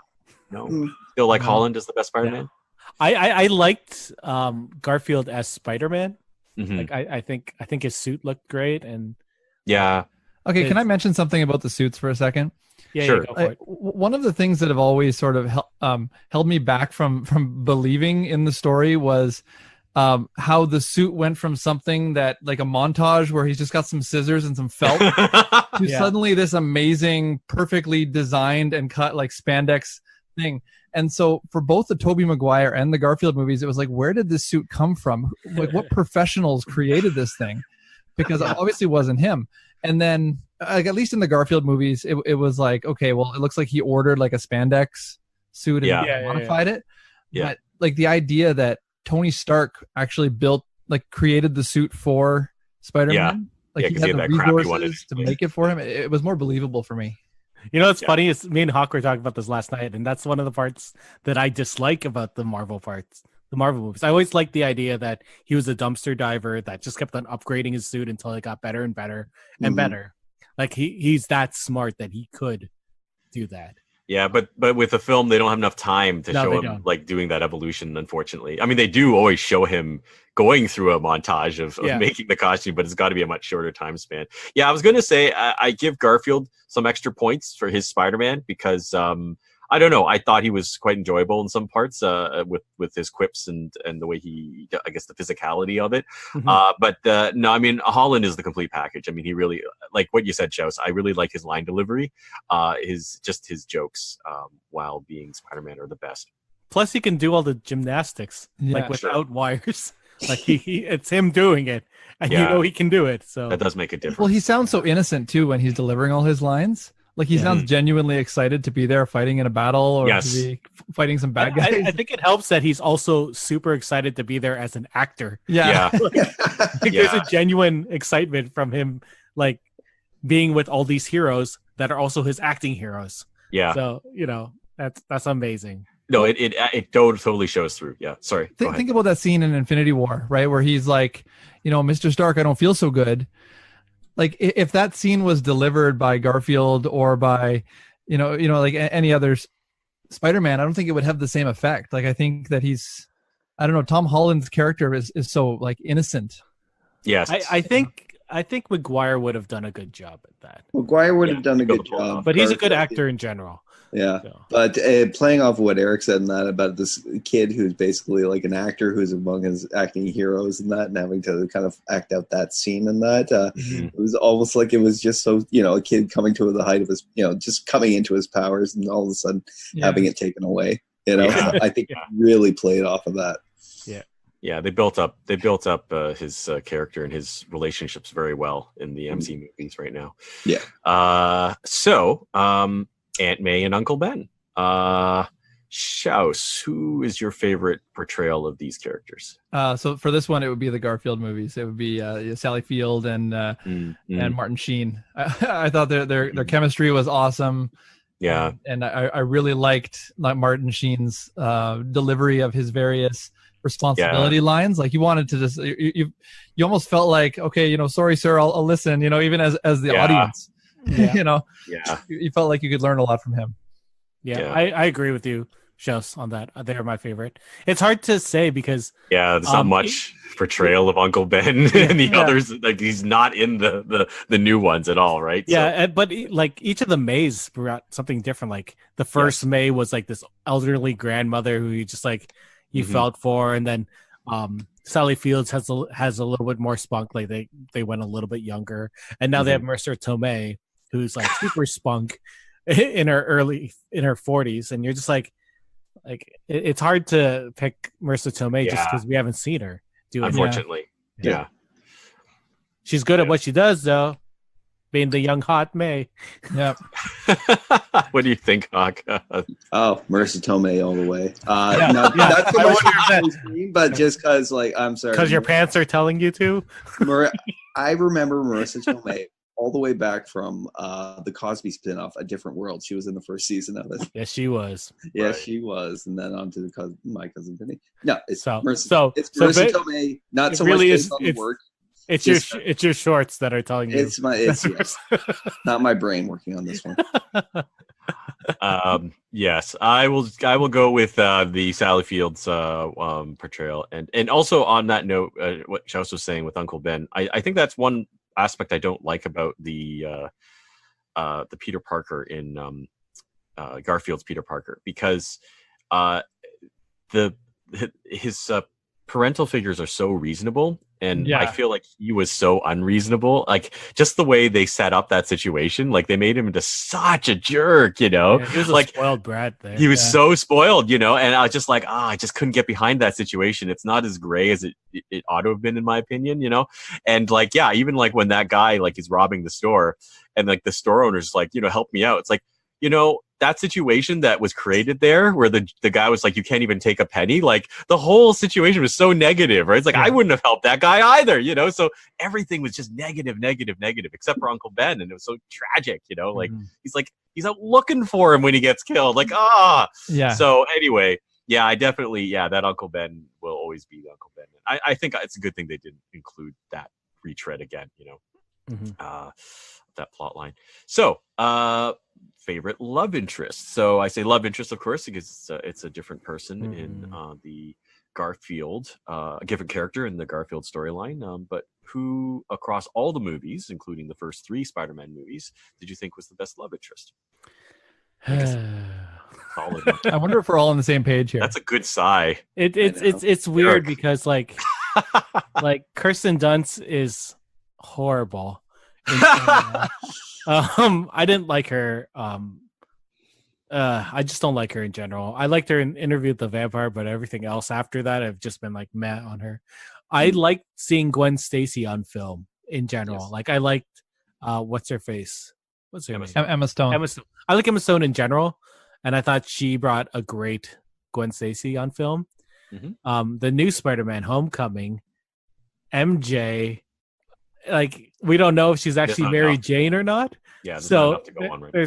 No. Still like Holland is the best Spider-Man? I liked Garfield as Spider-Man. Mm-hmm. Like I think his suit looked great and Okay, can I mention something about the suits for a second? Yeah, sure. go for it. One of the things that have always sort of held me back from believing in the story was how the suit went from something that like a montage where he's just got some scissors and some felt to suddenly this amazing, perfectly designed and cut like spandex thing. And so for both the Tobey Maguire and the Garfield movies, it was like, where did this suit come from? Like, what professionals created this thing? Because it obviously wasn't him. And then, like, at least in the Garfield movies, it was like, okay, well, it looks like he ordered like a spandex suit and modified it. Yeah. But like the idea that Tony Stark actually created the suit for Spider-Man. like Yeah, he 'cause had he the had that crappy one resources to initially. make it for him. It was more believable for me. You know what's Yeah. funny is me and Hawk were talking about this last night, and that's one of the parts that I dislike about the Marvel parts, the Marvel movies. I always liked the idea that he was a dumpster diver that just kept on upgrading his suit until it got better and better and Mhm. better. Like he's that smart that he could do that. Yeah, but with the film, they don't have enough time to No, show they him don't. like doing that evolution. Unfortunately, I mean, they do always show him going through a montage of Yeah. making the costume, but it's got to be a much shorter time span. Yeah, I was gonna say I give Garfield some extra points for his Spider-Man because I don't know, I thought he was quite enjoyable in some parts with his quips and the way he, I guess, the physicality of it. Mhm. But no, I mean, Holland is the complete package. I mean, he really, like what you said, Shouse. I really like his line delivery. His jokes while being Spider-Man are the best. Plus, he can do all the gymnastics like Yeah. without wires. Like he it's him doing it, and you Yeah. know he can do it. So That does make a difference. Well, he sounds so innocent too when he's delivering all his lines. Like he Yeah. sounds genuinely excited to be there fighting in a battle or Yes. to be fighting some bad I, guys. I think it helps that he's also super excited to be there as an actor. yeah. Yeah, Like, there's Yeah. a genuine excitement from him, like being with all these heroes that are also his acting heroes. yeah. So that's amazing. No, it totally shows through. Yeah, sorry. Go Think, ahead. think about that scene in Infinity War, right, where he's like, Mr. Stark, I don't feel so good. Like if that scene was delivered by Garfield or by, like any other Spider-Man, I don't think it would have the same effect. Like I think that I don't know, Tom Holland's character is so like innocent. Yes, I think McGuire would have done a good job at that, Maguire would have Yeah, done a go good pull it job, off. but he's a good Garfield- actor in general. Yeah, So. but playing off what Eric said in that about this kid who's basically like an actor who's among his acting heroes and that, and having to kind of act out that scene and that, Mhm. it was almost like it was just so a kid coming to the height of his just coming into his powers and all of a sudden having it taken away. Yeah. I think Yeah. really played off of that. Yeah, they built up his character and his relationships very well in the MC movies right now. Yeah. So Aunt May and Uncle Ben. Shouse, who is your favorite portrayal of these characters? So for this one, it would be the Garfield movies. It would be Sally Field and Martin Sheen. I thought their chemistry was awesome. Yeah, and I really liked Martin Sheen's delivery of his various responsibility lines. Like you wanted to just you almost felt like, okay, sorry sir, I'll listen. Even as the Yeah. audience, Yeah. yeah. you felt like you could learn a lot from him. Yeah, Yeah. I agree with you, Shouse, on that. They're my favorite. It's hard to say because Yeah, there's not much portrayal of Uncle Ben and the others. Like he's not in the new ones at all, right? yeah, but like each of the Mays brought something different. Like the first May was like this elderly grandmother who you just like you Mhm. felt for, and then Sally Fields has a little bit more spunk. Like they went a little bit younger, and now they have Marissa Tomei, who's like super spunk in her 40s, and you're just like it's hard to pick Marissa Tomei just Yeah. because we haven't seen her do it. unfortunately, yeah. She's good at Yeah. what she does, though, being the young hot May. Yeah. What do you think, Hawk? Oh, Marissa Tomei all the way. Yeah, Not so I much wonder if that- on screen, but just because, like, I'm sorry. Because your pants are telling you to. I remember Marissa Tomei all the way back from the Cosby spinoff, A Different World. She was in the first season of it. Yes, she was. Yeah, Right. she was, and then on to My Cousin Vinny. No, it's So Marissa. It's so Marissa ba- Tomei. Not it so really much is- based on the it's- work. it's Just- your shorts that are telling you. It's yes, not my brain working on this one. Yes, I will go with the Sally Fields portrayal, and also on that note, what Shouse was saying with Uncle Ben, I think that's one aspect I don't like about the Peter Parker in Garfield's Peter Parker, because his parental figures are so reasonable, and Yeah. I feel like he was so unreasonable. Like just the way they set up that situation, like they made him into such a jerk, Yeah, he was a like spoiled brat there. he was so spoiled, and I was just like, I just couldn't get behind that situation. It's not as gray as it ought to have been, in my opinion, and like, yeah, even like when that guy like is robbing the store and like the store owner's like, help me out. It's like, you know, that situation that was created there where the guy was like, you can't even take a penny. Like the whole situation was so negative, right? It's like, I wouldn't have helped that guy either, you know? So everything was just negative, except for Uncle Ben. And it was so tragic, you know, like he's out looking for him when he gets killed. Like, Yeah. So anyway, yeah, I definitely, that Uncle Ben will always be the Uncle Ben. I think it's a good thing they didn't include that retread again, you know, that plot line. So, favorite love interest. So I say love interest, of course, because it's a different person in the Garfield, a different character in the Garfield storyline. But who, across all the movies, including the first 3 Spider-Man movies, did you think was the best love interest? I wonder if we're all on the same page here. That's a good sigh. It's weird because like Kirsten Dunst is horrible. I didn't like her. I just don't like her in general. I liked her in Interview with the Vampire, but everything else after that, I've just been like meh on her. I liked seeing Gwen Stacy on film in general. Yes. Like I liked what's her face? What's her name? Emma Stone. Emma Stone. I like Emma Stone in general, and I thought she brought a great Gwen Stacy on film. The new Spider-Man: Homecoming, MJ. Like we don't know if she's actually Mary Jane or not. Yeah, there's so not enough to go on right now.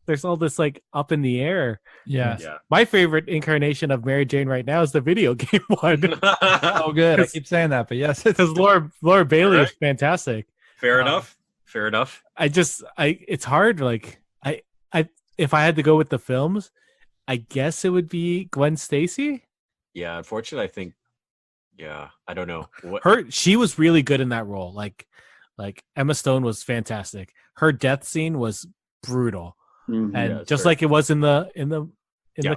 There's all this like up in the air. Yeah. My favorite incarnation of Mary Jane right now is the video game one. Oh, good. I keep saying that, but yes, because Laura Bailey is fantastic. Fair enough. It's hard. Like I if I had to go with the films, I guess it would be Gwen Stacy. Yeah, unfortunately, I think. Yeah, I don't know. She was really good in that role. Like Emma Stone was fantastic. Her death scene was brutal, and just like it was in the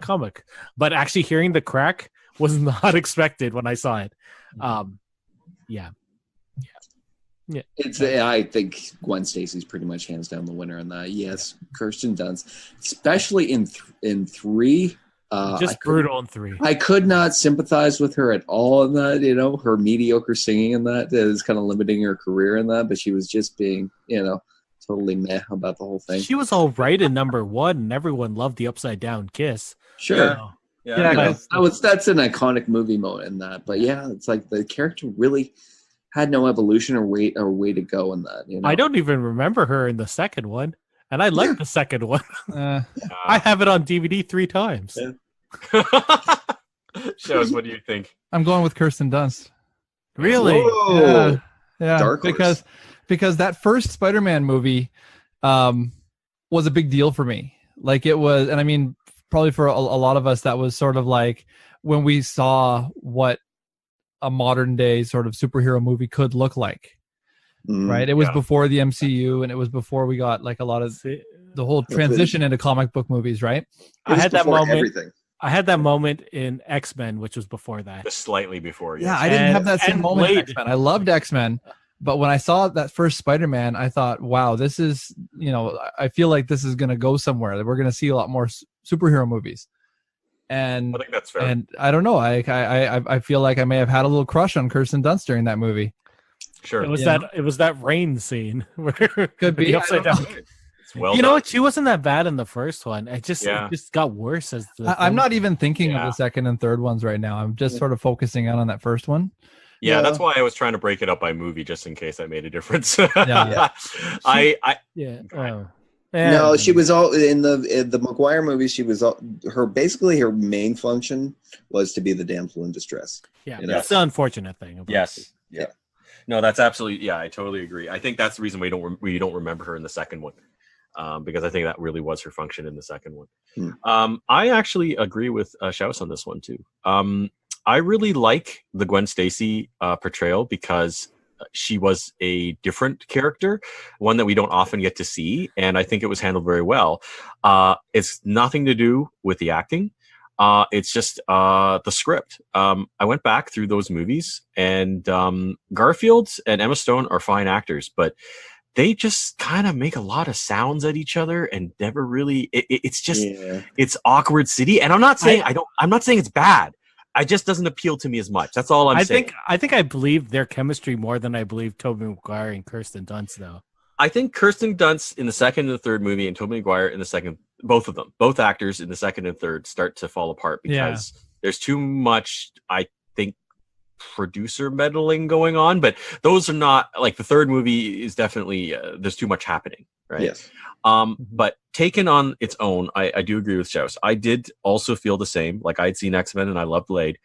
comic. But actually, hearing the crack was not expected when I saw it. Yeah. I think Gwen Stacy's pretty much hands down the winner on that. Yes, Kirsten Dunst, especially in 3. Just brutal in 3. I could not sympathize with her at all in that. You know, her mediocre singing in that is kind of limiting her career in that. But she was just being, you know, totally meh about the whole thing. She was all right in number 1, and everyone loved the upside down kiss. Sure. Yeah. That's an iconic movie moment in that. But yeah, it's like the character really had no evolution or way to go in that. You know? I don't even remember her in the second one, and I like the second one. I have it on DVD 3 times. Yeah. Shows, what do you think? I'm going with Kirsten Dunst. Really? Whoa. Yeah. Dark horse. Because that first Spider-Man movie was a big deal for me. Like it was, and I mean, probably for a lot of us, that was sort of like when we saw what a modern day sort of superhero movie could look like. Right? It was before the MCU, and it was before we got like a lot of the whole transition into comic book movies, right? I had that moment. Everything. I had that moment in X-Men, which was before that. Just slightly before. Yes. Yeah, I didn't have that same moment in X-Men. I loved X-Men, but when I saw that first Spider-Man, I thought, wow, this is, you know, I feel like this is going to go somewhere. That we're going to see a lot more superhero movies. And I think that's fair. And I don't know. I feel like I may have had a little crush on Kirsten Dunst during that movie. Sure. It was that rain scene where could be upside down. Well, you know what? She wasn't that bad in the first one. It just got worse as the. I'm not even thinking of the second and third ones right now. I'm just sort of focusing on that first one. Yeah, that's why I was trying to break it up by movie, just in case I made a difference. No, she was all in the Maguire movie. She was her main function was to be the damsel in distress. Yeah, that's the unfortunate thing. Yes. Yeah. No, that's absolutely. Yeah, I totally agree. I think that's the reason we don't remember her in the second one. Because I think that really was her function in the second one. I actually agree with Shaus on this one too. I really like the Gwen Stacy portrayal because she was a different character, one that we don't often get to see, and I think it was handled very well. It's nothing to do with the acting. It's just the script. I went back through those movies, and Garfield and Emma Stone are fine actors, but they just kind of make a lot of sounds at each other and never really. It's awkward city, and I'm not saying I'm not saying it's bad. It just doesn't appeal to me as much. That's all I'm saying. I think I believe their chemistry more than I believe Tobey Maguire and Kirsten Dunst, though. I think Kirsten Dunst in the second and the third movie and Tobey Maguire in the second both of them, both actors in the second and third start to fall apart Yeah. because there's too much, I think, producer meddling going on. But those are not like the third movie is definitely there's too much happening, right? Yes. But taken on its own, I do agree with Shouse. I did also feel the same. Like I'd seen X-Men and I loved Blade.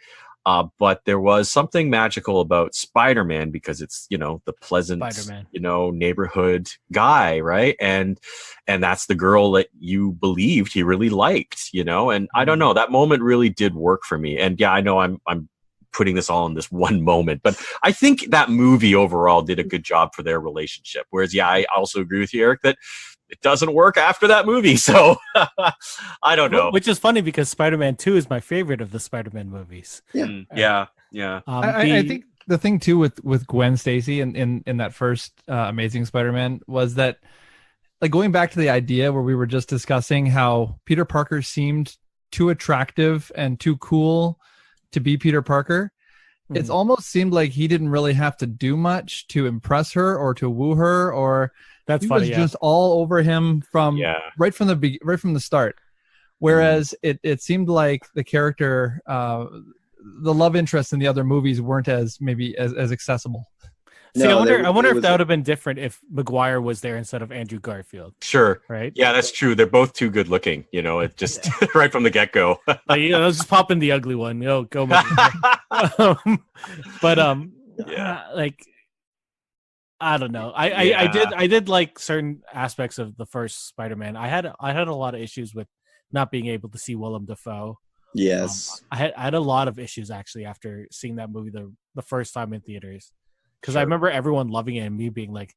But there was something magical about Spider-Man because it's, the pleasant, Spider-Man. neighborhood guy, right? And that's the girl that you believed he really liked, and I don't know, that moment really did work for me. And yeah, I know I'm putting this all in this one moment, but I think that movie overall did a good job for their relationship. Whereas, yeah, I also agree with you, Eric, that it doesn't work after that movie. So I don't know. Which is funny because Spider-Man 2 is my favorite of the Spider-Man movies. Yeah. I think the thing too with Gwen Stacy in that first Amazing Spider-Man was that, like, going back to the idea where we were just discussing how Peter Parker seemed too attractive and too cool to be Peter Parker. It's almost seemed like he didn't really have to do much to impress her or to woo her, or that's he funny, was just all over him from right from the start. Whereas it seemed like the character, the love interests in the other movies weren't as accessible. See, I wonder if that would have been different if Maguire was there instead of Andrew Garfield. Sure. Right? Yeah, that's true. They're both too good looking, it just right from the get-go. Let's just pop in the ugly one. Go like, I don't know. I did like certain aspects of the first Spider-Man. I had a lot of issues with not being able to see Willem Dafoe. Yes. I had a lot of issues actually after seeing that movie the first time in theaters. Because I remember everyone loving it and me being like,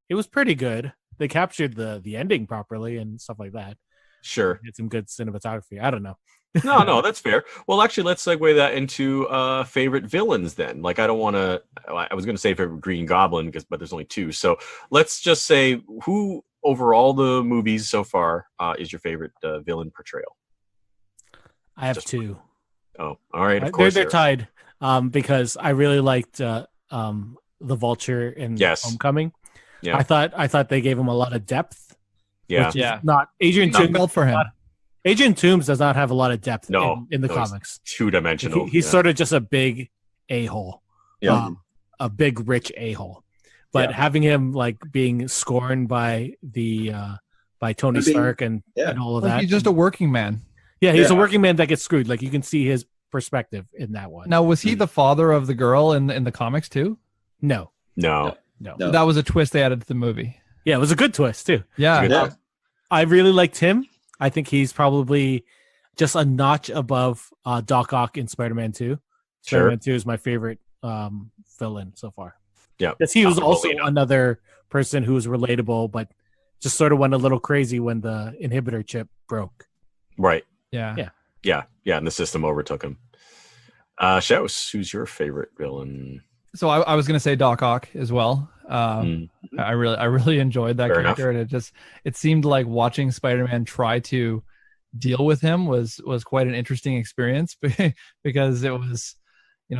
it was pretty good. They captured the ending properly and stuff like that. Sure. It's some good cinematography. I don't know. No, that's fair. Well, actually, let's segue that into favorite villains then. Like, I don't want to. I was going to say favorite Green Goblin, but there's only two. So let's just say who, over all the movies so far, is your favorite villain portrayal? I have two. Oh, all right. Of course, they're tied. Because I really liked the Vulture in Homecoming. Yeah, I thought they gave him a lot of depth. Yeah, not Adrian Toomes for him. Adrian Toomes does not have a lot of depth in the comics. Two-dimensional. He's sort of just a big a-hole. Yeah. A big rich a-hole. But having him like being scorned by Tony Stark and all of that. He's just a working man. Yeah, he's a working man that gets screwed. Like, you can see his perspective in that one. Now, was he the father of the girl in the comics too? No. That was a twist they added to the movie. Yeah, it was a good twist too. Yeah. I really liked him. I think he's probably just a notch above Doc Ock in Spider-Man 2. Spider-Man 2 is my favorite villain so far. Yeah. Because he was also another person who was relatable, but just sort of went a little crazy when the inhibitor chip broke. Right. Yeah. And the system overtook him. Shouse, who's your favorite villain? So I was going to say Doc Ock as well. I really enjoyed that character, and it seemed like watching Spider-Man try to deal with him was quite an interesting experience because it was,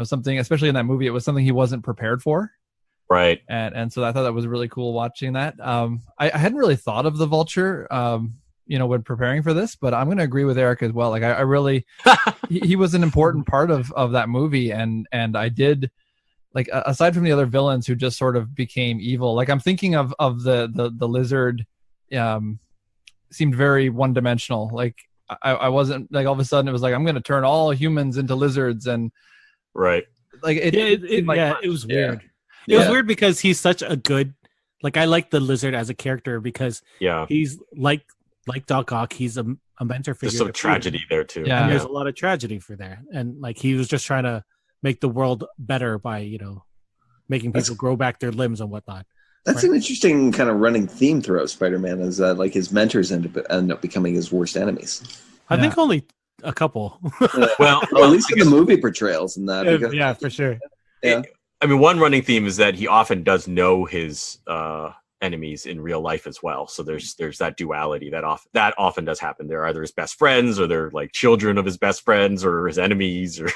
something, especially in that movie, it was something he wasn't prepared for. Right. And so I thought that was really cool watching that. I hadn't really thought of the Vulture, when preparing for this, but I'm going to agree with Eric as well. Like I really, he was an important part of that movie. And I did, like, aside from the other villains who just sort of became evil, like I'm thinking of the lizard, seemed very one dimensional. Like I wasn't, like, all of a sudden it was like, I'm going to turn all humans into lizards. And right. Like it was weird. It was weird because he's such a good, like, I like the lizard as a character because he's like Doc Ock, he's a mentor figure. There's some tragedy there too. Yeah. And there's a lot of tragedy for there. And like, he was just trying to make the world better by, making people grow back their limbs and whatnot. That's an interesting kind of running theme throughout Spider-Man, is that like his mentors end up becoming his worst enemies. I think only a couple. Well, at least in the movie portrayals and that. Because, for sure. Yeah. I mean, one running theme is that he often does know his enemies in real life as well. So there's that duality that often does happen. They're either his best friends, or they're like children of his best friends, or his enemies, or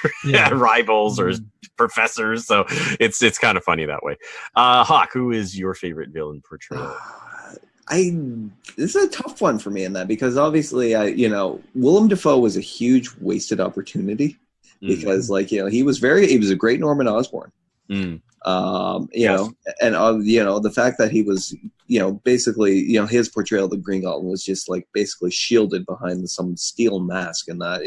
rivals, or his professors. So it's kind of funny that way. Hawk, who is your favorite villain portrayal? This is a tough one for me in that, because obviously Willem Dafoe was a huge wasted opportunity, because he was a great Norman Osborn. The fact that he was, basically, his portrayal of the Green Goblin was just like basically shielded behind some steel mask, and that,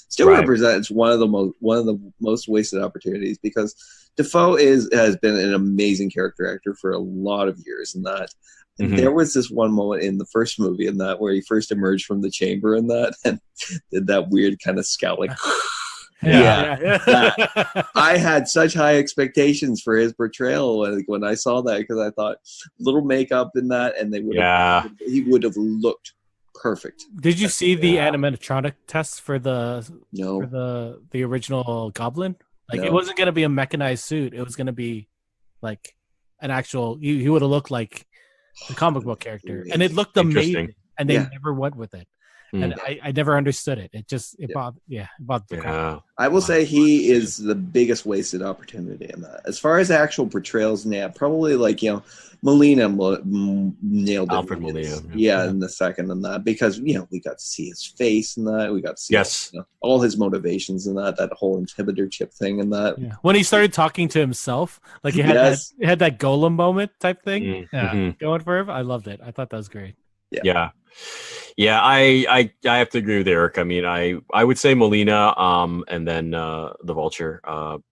still represents one of the most wasted opportunities, because Dafoe has been an amazing character actor for a lot of years, and that. And there was this one moment in the first movie in that where he first emerged from the chamber and that, and did that weird kind of scout, like, I had such high expectations for his portrayal when I saw that, because I thought little makeup in that, and he would have looked perfect. Did you see the animatronic tests for the No. for the original Goblin? Like, No. it wasn't going to be a mechanized suit. It was going to be like an actual. He would have looked like the comic book character, and it looked amazing. And they never went with it. And I never understood it. It bothered the crap. I will say he is the biggest wasted opportunity in that. As far as actual portrayals, probably Molina nailed it. Alfred Molina. In the second and that, because we got to see his face and that, we got to see all his motivations and that whole inhibitor chip thing and that. Yeah. When he started talking to himself, like he had that Golem moment type thing, going for him. I loved it. I thought that was great. Yeah, I have to agree with Eric. I mean, I would say Molina, and then the Vulture,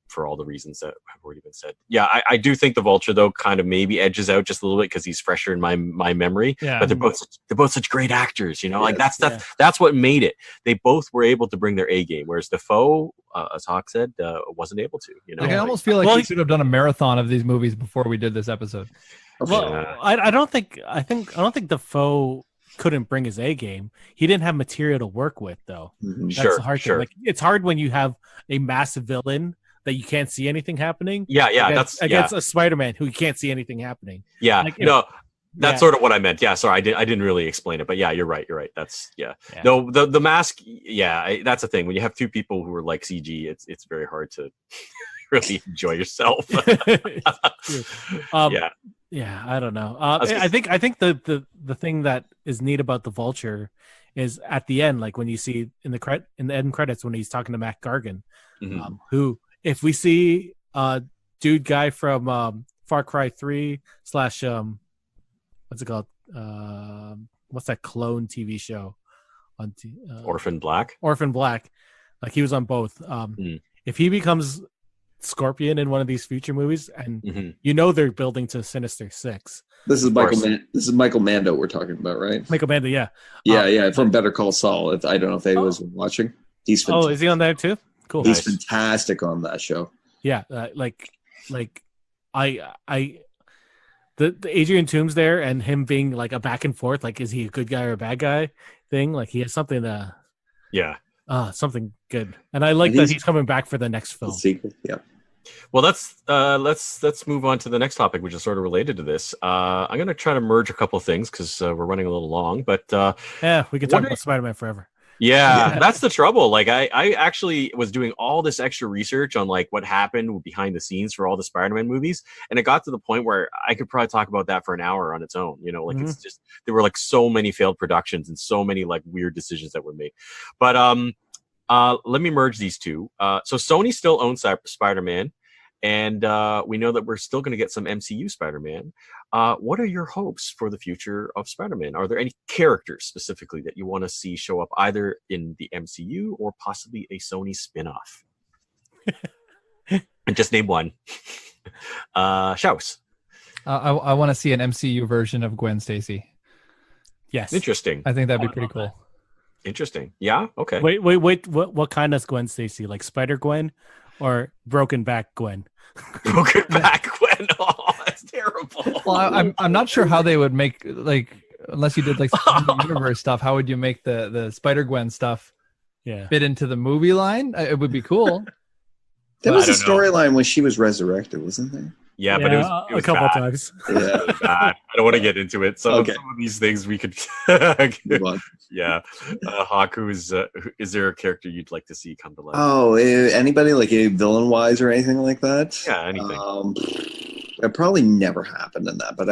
for all the reasons that have already been said. Yeah, I do think the Vulture, though, kind of maybe edges out just a little bit because he's fresher in my memory. Yeah. But they're both such great actors, like that's what made it. They both were able to bring their A game, whereas Dafoe, as Hawk said, wasn't able to. I almost feel like we should have done a marathon of these movies before we did this episode. Well, I don't think Dafoe couldn't bring his A game. He didn't have material to work with, though. That's the hard thing. Like, it's hard when you have a massive villain that you can't see anything happening. Against a Spider-Man who you can't see anything happening. Yeah, that's sort of what I meant. Yeah, sorry, I didn't really explain it, but yeah, you're right. That's No, the mask. Yeah, that's the thing. When you have two people who are like CG, it's very hard to really enjoy yourself. Yeah, I don't know. I think the thing that is neat about the Vulture is at the end, like when you see in the end credits when he's talking to Matt Gargan, who, if we see dude guy from Far Cry 3 / what's it called? What's that clone TV show on Orphan Black? Orphan Black, like he was on both. If he becomes Scorpion in one of these future movies, and they're building to Sinister Six. This is Michael Mando we're talking about, right? Michael Mando, yeah, from Better Call Saul. I don't know if anyone was watching. He's fantastic. Is he on there too? Cool. He's fantastic on that show. Yeah, the Adrian Toomes there, and him being like a back and forth, like is he a good guy or a bad guy thing? Like he has something something good, and I like that he's coming back for the next film. The sequel, yeah. Well, let's move on to the next topic, which is sort of related to this. I'm going to try to merge a couple of things because we're running a little long, but we could talk about Spider-Man forever. Yeah, that's the trouble. Like I actually was doing all this extra research on like what happened behind the scenes for all the Spider-Man movies, and it got to the point where I could probably talk about that for an hour on its own. It's just there were like so many failed productions and so many like weird decisions that were made. But let me merge these two. So Sony still owns Spider-Man, and we know that we're still going to get some MCU Spider-Man. What are your hopes for the future of Spider-Man? Are there any characters specifically that you want to see show up either in the MCU or possibly a Sony spin-off? And just name one. Shaus. I want to see an MCU version of Gwen Stacy. Yes. Interesting. I think that'd be pretty cool. Interesting. Yeah. Okay. Wait. What kind of Gwen Stacy? Like Spider Gwen or Broken Back Gwen? Broken Back Gwen. Oh, that's terrible. Well, I'm not sure how they would make, like, unless you did like some universe stuff. How would you make the Spider Gwen stuff fit into the movie line? It would be cool. There was a storyline when she was resurrected, wasn't there? Yeah, but it was a couple bad. times. Yeah. I don't want to get into it. Some of these things we could. Yeah, Haku is there a character you'd like to see come to life? Oh, anybody like a villain wise or anything like that? Yeah, anything. It probably never happened in that, but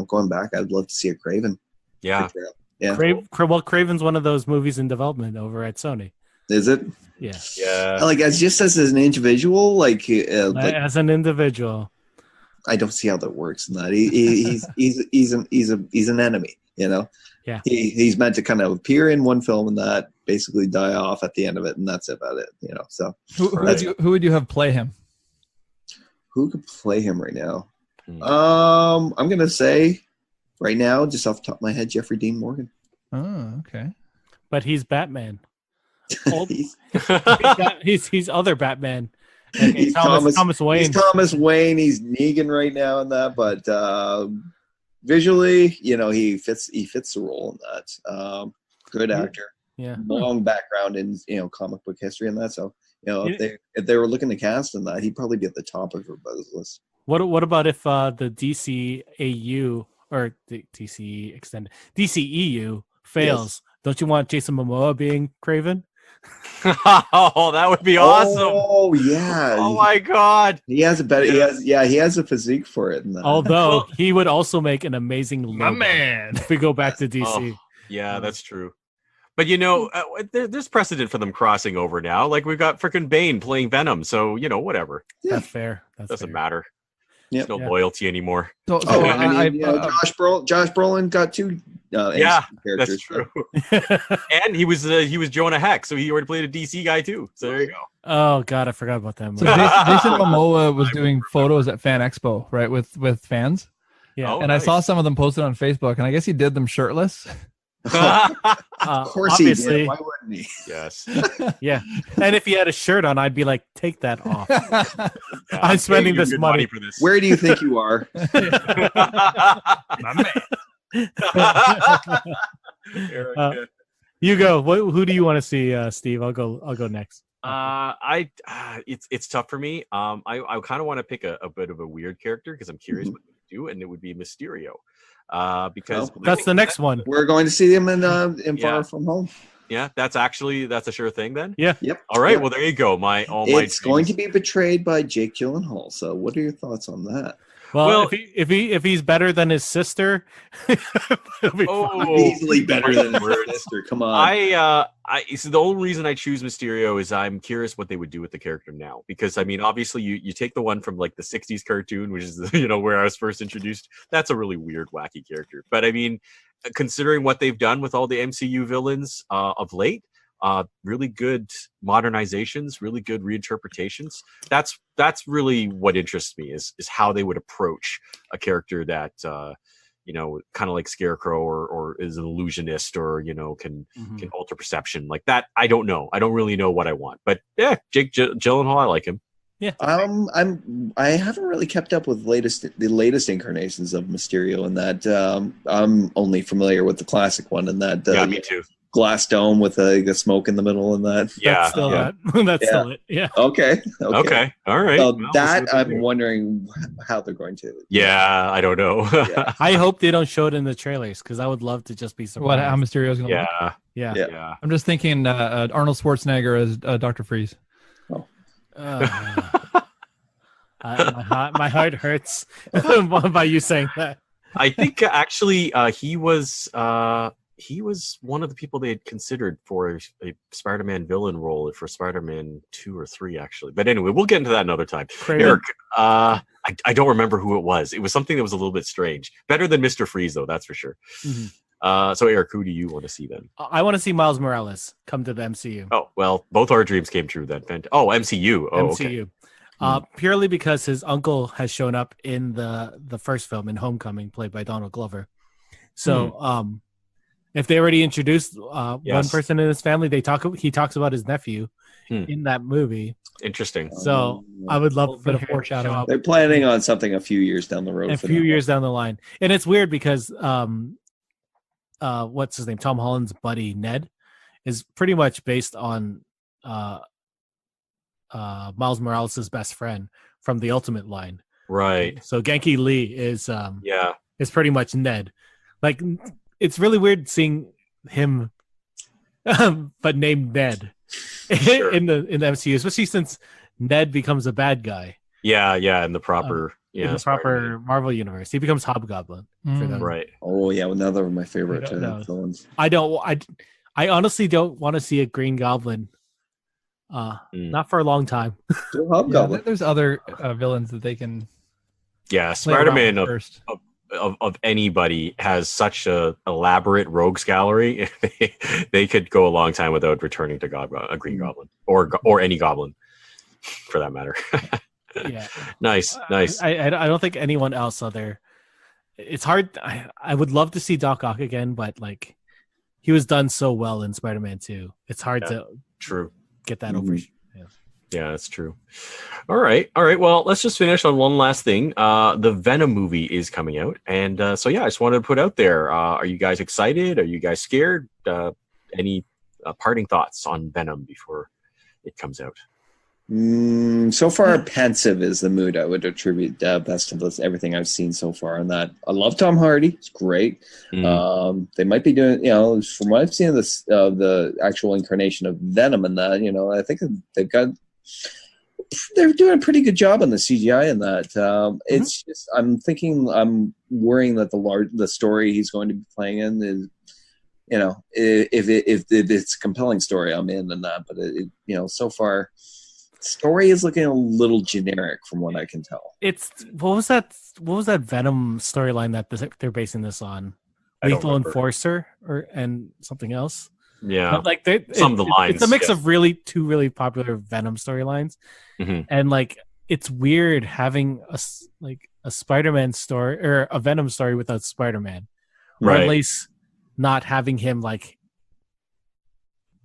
going back, I'd love to see a Craven. Yeah. portrayal. Yeah. Craven's one of those movies in development over at Sony. Is it? Yeah. Yeah. Like as an individual, like As an individual. I don't see how that works in that. He's an enemy, you know. Yeah. He's meant to kind of appear in one film and that basically die off at the end of it, and that's about it, you know. So Who would you have play him? who could play him right now? Hmm. I'm gonna say right now, just off the top of my head, Jeffrey Dean Morgan. Oh, okay. But he's Batman. Old- He's he's other Batman. And He's Thomas Wayne. He's Thomas Wayne. He's Negan right now in that, but visually, you know, he fits the role in that. Good actor. Yeah. Long background in, you know, comic book history and that. So, you know, if they were looking to cast in that, he'd probably be at the top of everybody's list. What about if the DCAU or the DCE extended DCEU fails? Yes. Don't you want Jason Momoa being Craven? Oh, that would be awesome. Oh yeah. Oh my god. He has a better. He has a physique for it. In that. Although he would also make an amazing logo. My man. If we go back to DC. Oh, yeah, that's true. But you know, there's precedent for them crossing over now. Like we've got freaking Bane playing Venom, so you know, whatever. That's fair. Doesn't fair. matter. Yep. There's no loyalty anymore. So, Oh, I Josh Brolin got two. Yeah, characters. That's true. And he was Jonah Hex, so he already played a DC guy too. So there you go. Oh god, I forgot about that so movie. Jason Momoa was doing photos at Fan Expo, right, with fans. Yeah. Oh, And nice. I saw some of them posted on Facebook, and I guess he did them shirtless. Of course he obviously, did. Why wouldn't he? Yes. yeah. And if he had a shirt on, I'd be like, take that off. Yeah, I'm spending paying you this good money. for this. Where do you think you are? My man. Eric, Uh, You go. Who do you want to see, Steve? I'll go next. It's tough for me. I kind of want to pick a bit of a weird character because I'm curious what they do, and it would be Mysterio. Because That's the next one. We're going to see him in Yeah. Far From Home. Yeah, that's a sure thing then. Yeah. Yep. All right. Yep. Well, there you go. It's going to be betrayed by Jake Gyllenhaal. So, what are your thoughts on that? Well, if he's better than his sister, it'll be fine. Easily better than his words. sister. Come on. So the only reason I choose Mysterio is I'm curious what they would do with the character now, because I mean, obviously you take the one from like the 60s cartoon, which is, you know, where I was first introduced. That's a really weird, wacky character. But I mean, considering what they've done with all the MCU villains of late, really good modernizations, really good reinterpretations. That's really what interests me is how they would approach a character that you know, kind of like Scarecrow or is an illusionist or, you know, can alter perception like that. I don't know. I don't really know what I want. But yeah, Jake Gyllenhaal, I like him. Yeah. I haven't really kept up with the latest incarnations of Mysterio, and that I'm only familiar with the classic one, and that Yeah, me too. glass dome with a smoke in the middle, and that. Yeah. That's still yeah. that. That's still it. Yeah. Okay. Okay. All right. So Well, we'll see that what they I'm do. wondering how they're going to. Yeah, I don't know. Yeah. I hope they don't show it in the trailers because I would love to just be surprised. How Mysterio's gonna look. yeah. Yeah. Yeah. Yeah. I'm just thinking Arnold Schwarzenegger as Dr. Freeze. My heart hurts by you saying that. I think actually he was one of the people they had considered for a Spider-Man villain role for Spider-Man 2 or 3 actually. But anyway, we'll get into that another time. Craven. Eric, I don't remember who it was. It was something that was a little bit strange. Better than Mr. Freeze though, that's for sure. Mhm. So Eric, who do you want to see then? I want to see Miles Morales come to the MCU. Oh, well, both our dreams came true then. Oh, MCU. Oh, okay. MCU. Purely because his uncle has shown up in the first film in Homecoming, played by Donald Glover. So, if they already introduced one Yes. person in his family, he talks about his nephew Hmm. in that movie. Interesting. So I would love bit for of him to foreshadowing. show up They're planning on something a few years down the road. a for few that. years down the line, and it's weird because what's his name? Tom Holland's buddy Ned is pretty much based on Miles Morales' best friend from the Ultimate line. Right. So Genki Lee is Yeah. pretty much Ned. Like, it's really weird seeing him but named Ned Sure. in the MCU, especially since Ned becomes a bad guy. Yeah, and the proper Yeah, in the proper Marvel universe. He becomes Hobgoblin for them. right. Oh yeah, another of my favorite I don't know. villains. I honestly don't want to see a Green Goblin. Not for a long time. Do Yeah, Hobgoblin. there's other villains that they can Yeah, play around Spider-Man with first. of anybody has such a elaborate rogues gallery. They could go a long time without returning to a Green Goblin or any Goblin, for that matter. Yeah, Nice. I don't think anyone else other. It's hard. I would love to see Doc Ock again, but like he was done so well in Spider-Man 2. It's hard to True. get that over. Yeah, that's true. All right. Well, let's just finish on one last thing. The Venom movie is coming out, and so yeah, I just wanted to put out there. Are you guys excited? Are you guys scared? Any parting thoughts on Venom before it comes out? So far, pensive is the mood I would attribute best of everything I've seen so far. On that, I love Tom Hardy; it's great. They might be doing, from what I've seen of this, the actual incarnation of Venom, and that, I think they're doing a pretty good job on the CGI in that. It's just I'm worrying that the story he's going to be playing in is, if it's a compelling story, I'm in that. But so far. Story is looking a little generic from what I can tell. What was that Venom storyline that they're basing this on? Lethal Enforcer and something else? Yeah. But like some of the lines. It's a mix of two really popular Venom storylines. And like it's weird having a Spider-Man story or a Venom story without Spider-Man. Or at least not having him like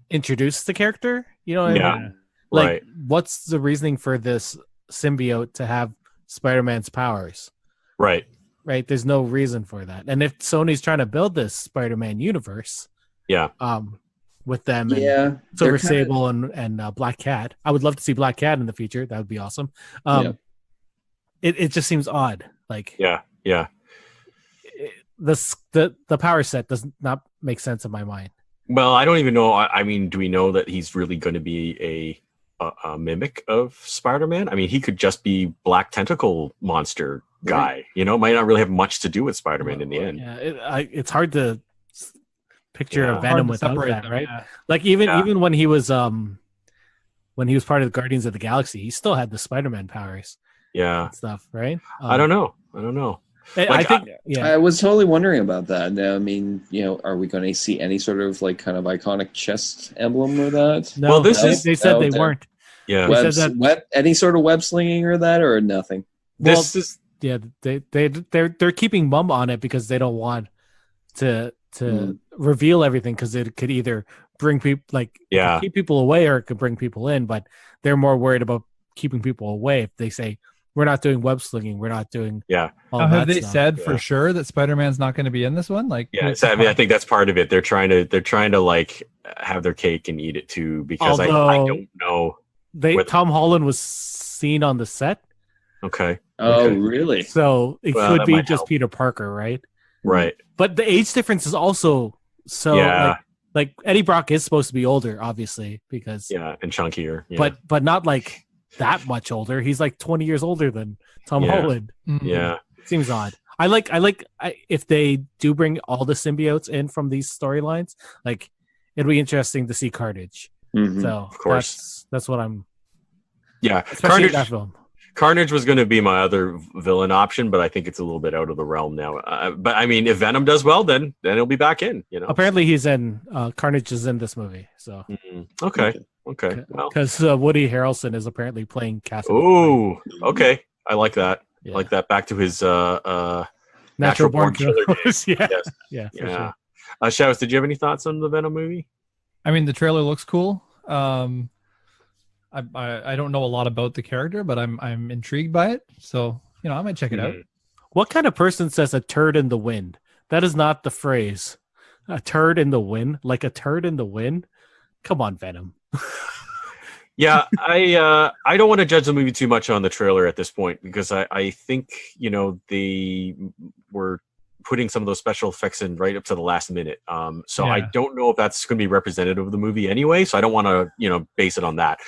introduce the character. You know what I mean? Like, what's the reasoning for this symbiote to have Spider-Man's powers? Right. There's no reason for that. And if Sony's trying to build this Spider-Man universe, with them, and Silver Sable and Black Cat, I would love to see Black Cat in the future. That would be awesome. It just seems odd. Like, the power set does not make sense in my mind. Well, I don't even know. I mean, do we know that he's really going to be a mimic of Spider-Man? I mean, he could just be Black Tentacle monster guy. Might not really have much to do with Spider-Man in the end. Yeah, it's hard to picture a Venom without that, right? Yeah. Like even when he was part of the Guardians of the Galaxy, he still had the Spider-Man powers. Yeah, and stuff, right? I don't know. I think I was totally wondering about that. I mean, are we going to see any sort of like kind of iconic chest emblem or that? No, they said they weren't. Yeah, they said that any sort of web slinging or that or nothing. They're keeping mum on it because they don't want to reveal everything because it could either bring people keep people away or it could bring people in. But they're more worried about keeping people away if they say, we're not doing web slinging. We're not doing have they said for sure that Spider-Man's not going to be in this one? Like, so, I think that's part of it. They're trying to like have their cake and eat it too, because I don't know. Tom Holland was seen on the set. Okay. Oh, really? So it could be just Peter Parker, right? Right. But the age difference is also like Eddie Brock is supposed to be older, obviously, because and chunkier. Yeah. But not like that much older. He's like 20 years older than Tom Holland. Yeah. Seems odd. I like if they do bring all the symbiotes in from these storylines, like it'd be interesting to see Carnage. So of course, that's what I'm. Yeah, Carnage was going to be my other villain option, but I think it's a little bit out of the realm now. But I mean, if Venom does well, then he'll be back in. Apparently he's in. Carnage is in this movie. So okay. Because Woody Harrelson is apparently playing Castle. Oh, okay. I like that. Yeah. I like that. Back to his Natural Born Killer days. Yeah. Sure. Shaus, did you have any thoughts on the Venom movie? I mean, the trailer looks cool. I don't know a lot about the character, but I'm intrigued by it. So I might check it out. What kind of person says a turd in the wind? That is not the phrase. A turd in the wind, like a turd in the wind. Come on, Venom. Yeah, I don't want to judge the movie too much on the trailer at this point because I think they were putting some of those special effects in right up to the last minute. So I Yeah. don't know if that's going to be representative of the movie anyway. So I don't want to, base it on that.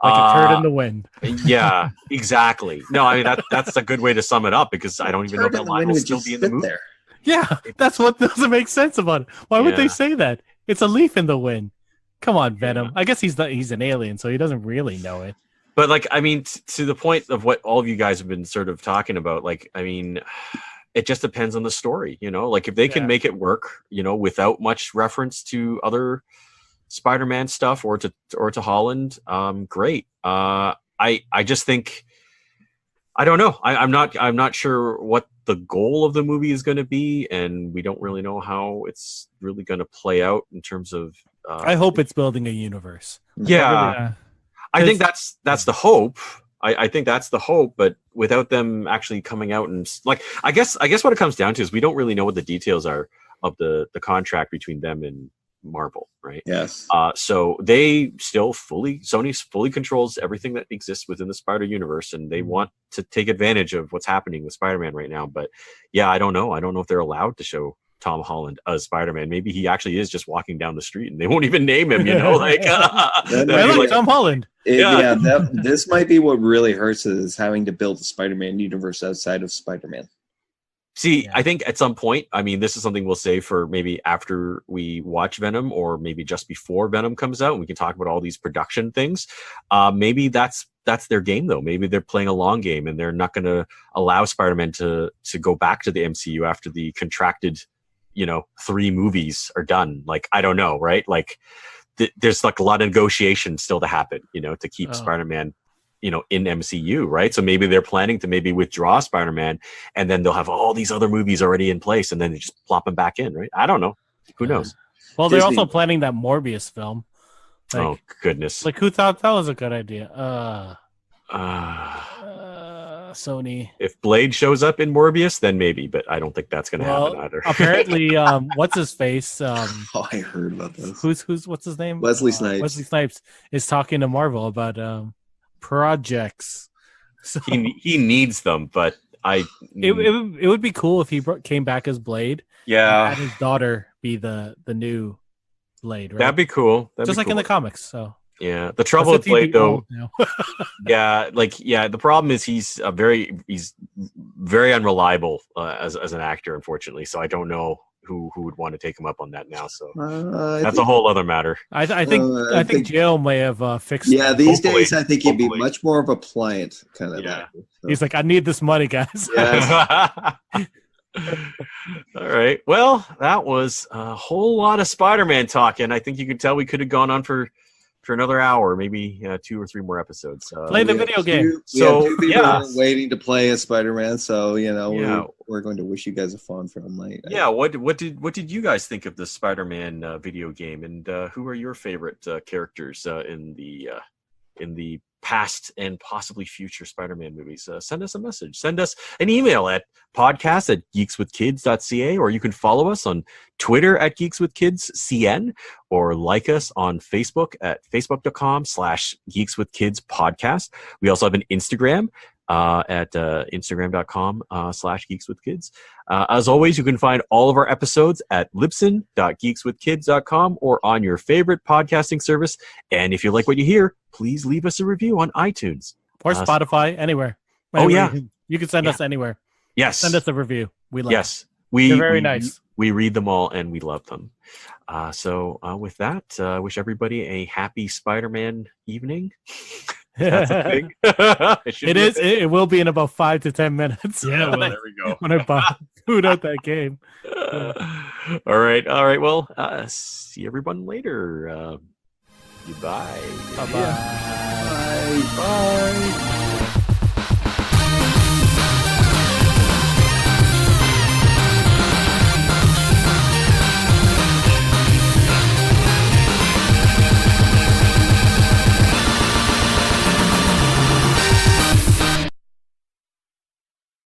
Like a turd in the wind. Yeah, exactly. No, I mean that's a good way to sum it up because I don't even know if that line will still be in the movie. there. Yeah, that's what doesn't make sense about it. Why would Yeah. they say that? It's a leaf in the wind. Come on, Venom. Yeah. I guess he's an alien, so he doesn't really know it. But like, I mean, to the point of what all of you guys have been sort of talking about, like, I mean, it just depends on the story, like if they can Yeah. make it work, without much reference to other Spider-Man stuff or to Holland, great. I just think, I don't know. I'm not sure what the goal of the movie is going to be, and we don't really know how it's really going to play out in terms of. I hope it's building a universe. Yeah, I think that's the hope. I think that's the hope, but without them actually coming out and like, I guess what it comes down to is we don't really know what the details are of the contract between them and Marvel, right? Yes. So they still Sony fully controls everything that exists within the Spider universe, and they want to take advantage of what's happening with Spider-Man right now. But yeah, I don't know if they're allowed to show Tom Holland as Spider-Man. Maybe he actually is just walking down the street and they won't even name him, like That'd I be like like- Tom Holland. Yeah. This might be what really hurts is having to build a Spider-Man universe outside of Spider-Man. See, Yeah. I think at some point, I mean, this is something we'll say for maybe after we watch Venom or maybe just before Venom comes out, and we can talk about all these production things. Maybe that's their game, though. Maybe they're playing a long game and they're not going to allow Spider-Man to go back to the MCU after the contracted, 3 movies are done. Like, I don't know, right? Like, there's like a lot of negotiation still to happen, to keep Spider-Man in MCU, right? So maybe they're planning to maybe withdraw Spider-Man, and then they'll have all these other movies already in place, and then they just plop them back in, right? I don't know. Who knows? Well, they're Disney- also planning that Morbius film. Oh goodness. Like who thought that was a good idea? Sony. If Blade shows up in Morbius, then maybe, but I don't think that's going to happen either. Apparently, what's his face? Oh, I heard about this. Who's what's his name? Wesley Snipes. Wesley Snipes is talking to Marvel about projects. So he needs them, but it would be cool if he came back as Blade. And yeah, had his daughter be the new Blade, right? that'd be cool. Just like in the comics. So yeah. The trouble with That's what Blade, though, now. the problem is he's very unreliable as an actor, unfortunately. So I don't know who would want to take him up on that now. So that's a whole other matter. I think Jill may have fixed. Yeah, that. these Hopefully. days I think he'd be Hopefully. much more of a pliant kind of Yeah. actor. So. He's like, I need this money, guys. Yes. All right. Well, that was a whole lot of Spider-Man talking. I think you could tell we could have gone on for another hour, maybe 2 or 3 more episodes. Play the We have video game. We have So, 2 people yeah. waiting to play as Spider-Man, so Yeah. we're going to wish you guys a fun film night. Yeah. What did you guys think of the Spider-Man video game, and who are your favorite characters in the past and possibly future Spider-Man movies? Send us a message. Send us an email at podcast@geekswithkids.ca, or you can follow us on Twitter at geekswithkidscn, or like us on Facebook at facebook.com/geekswithkidspodcast. We also have an Instagram at instagram.com/geekswithkids. As always, you can find all of our episodes at libsyn.geekswithkids.com or on your favorite podcasting service. And if you like what you hear, please leave us a review on iTunes. Or Spotify, anywhere. Oh, yeah. You can send us anywhere. Yes. Send us a review. We love Yes. They're very nice. We read them all and we love them. So with that, wish everybody a happy Spider-Man evening. That's a thing. It is. It will be in about 5 to 10 minutes. Yeah, well, there we go. When I boot out that game. All right. Well, see everyone later. Goodbye. Bye-bye. Bye.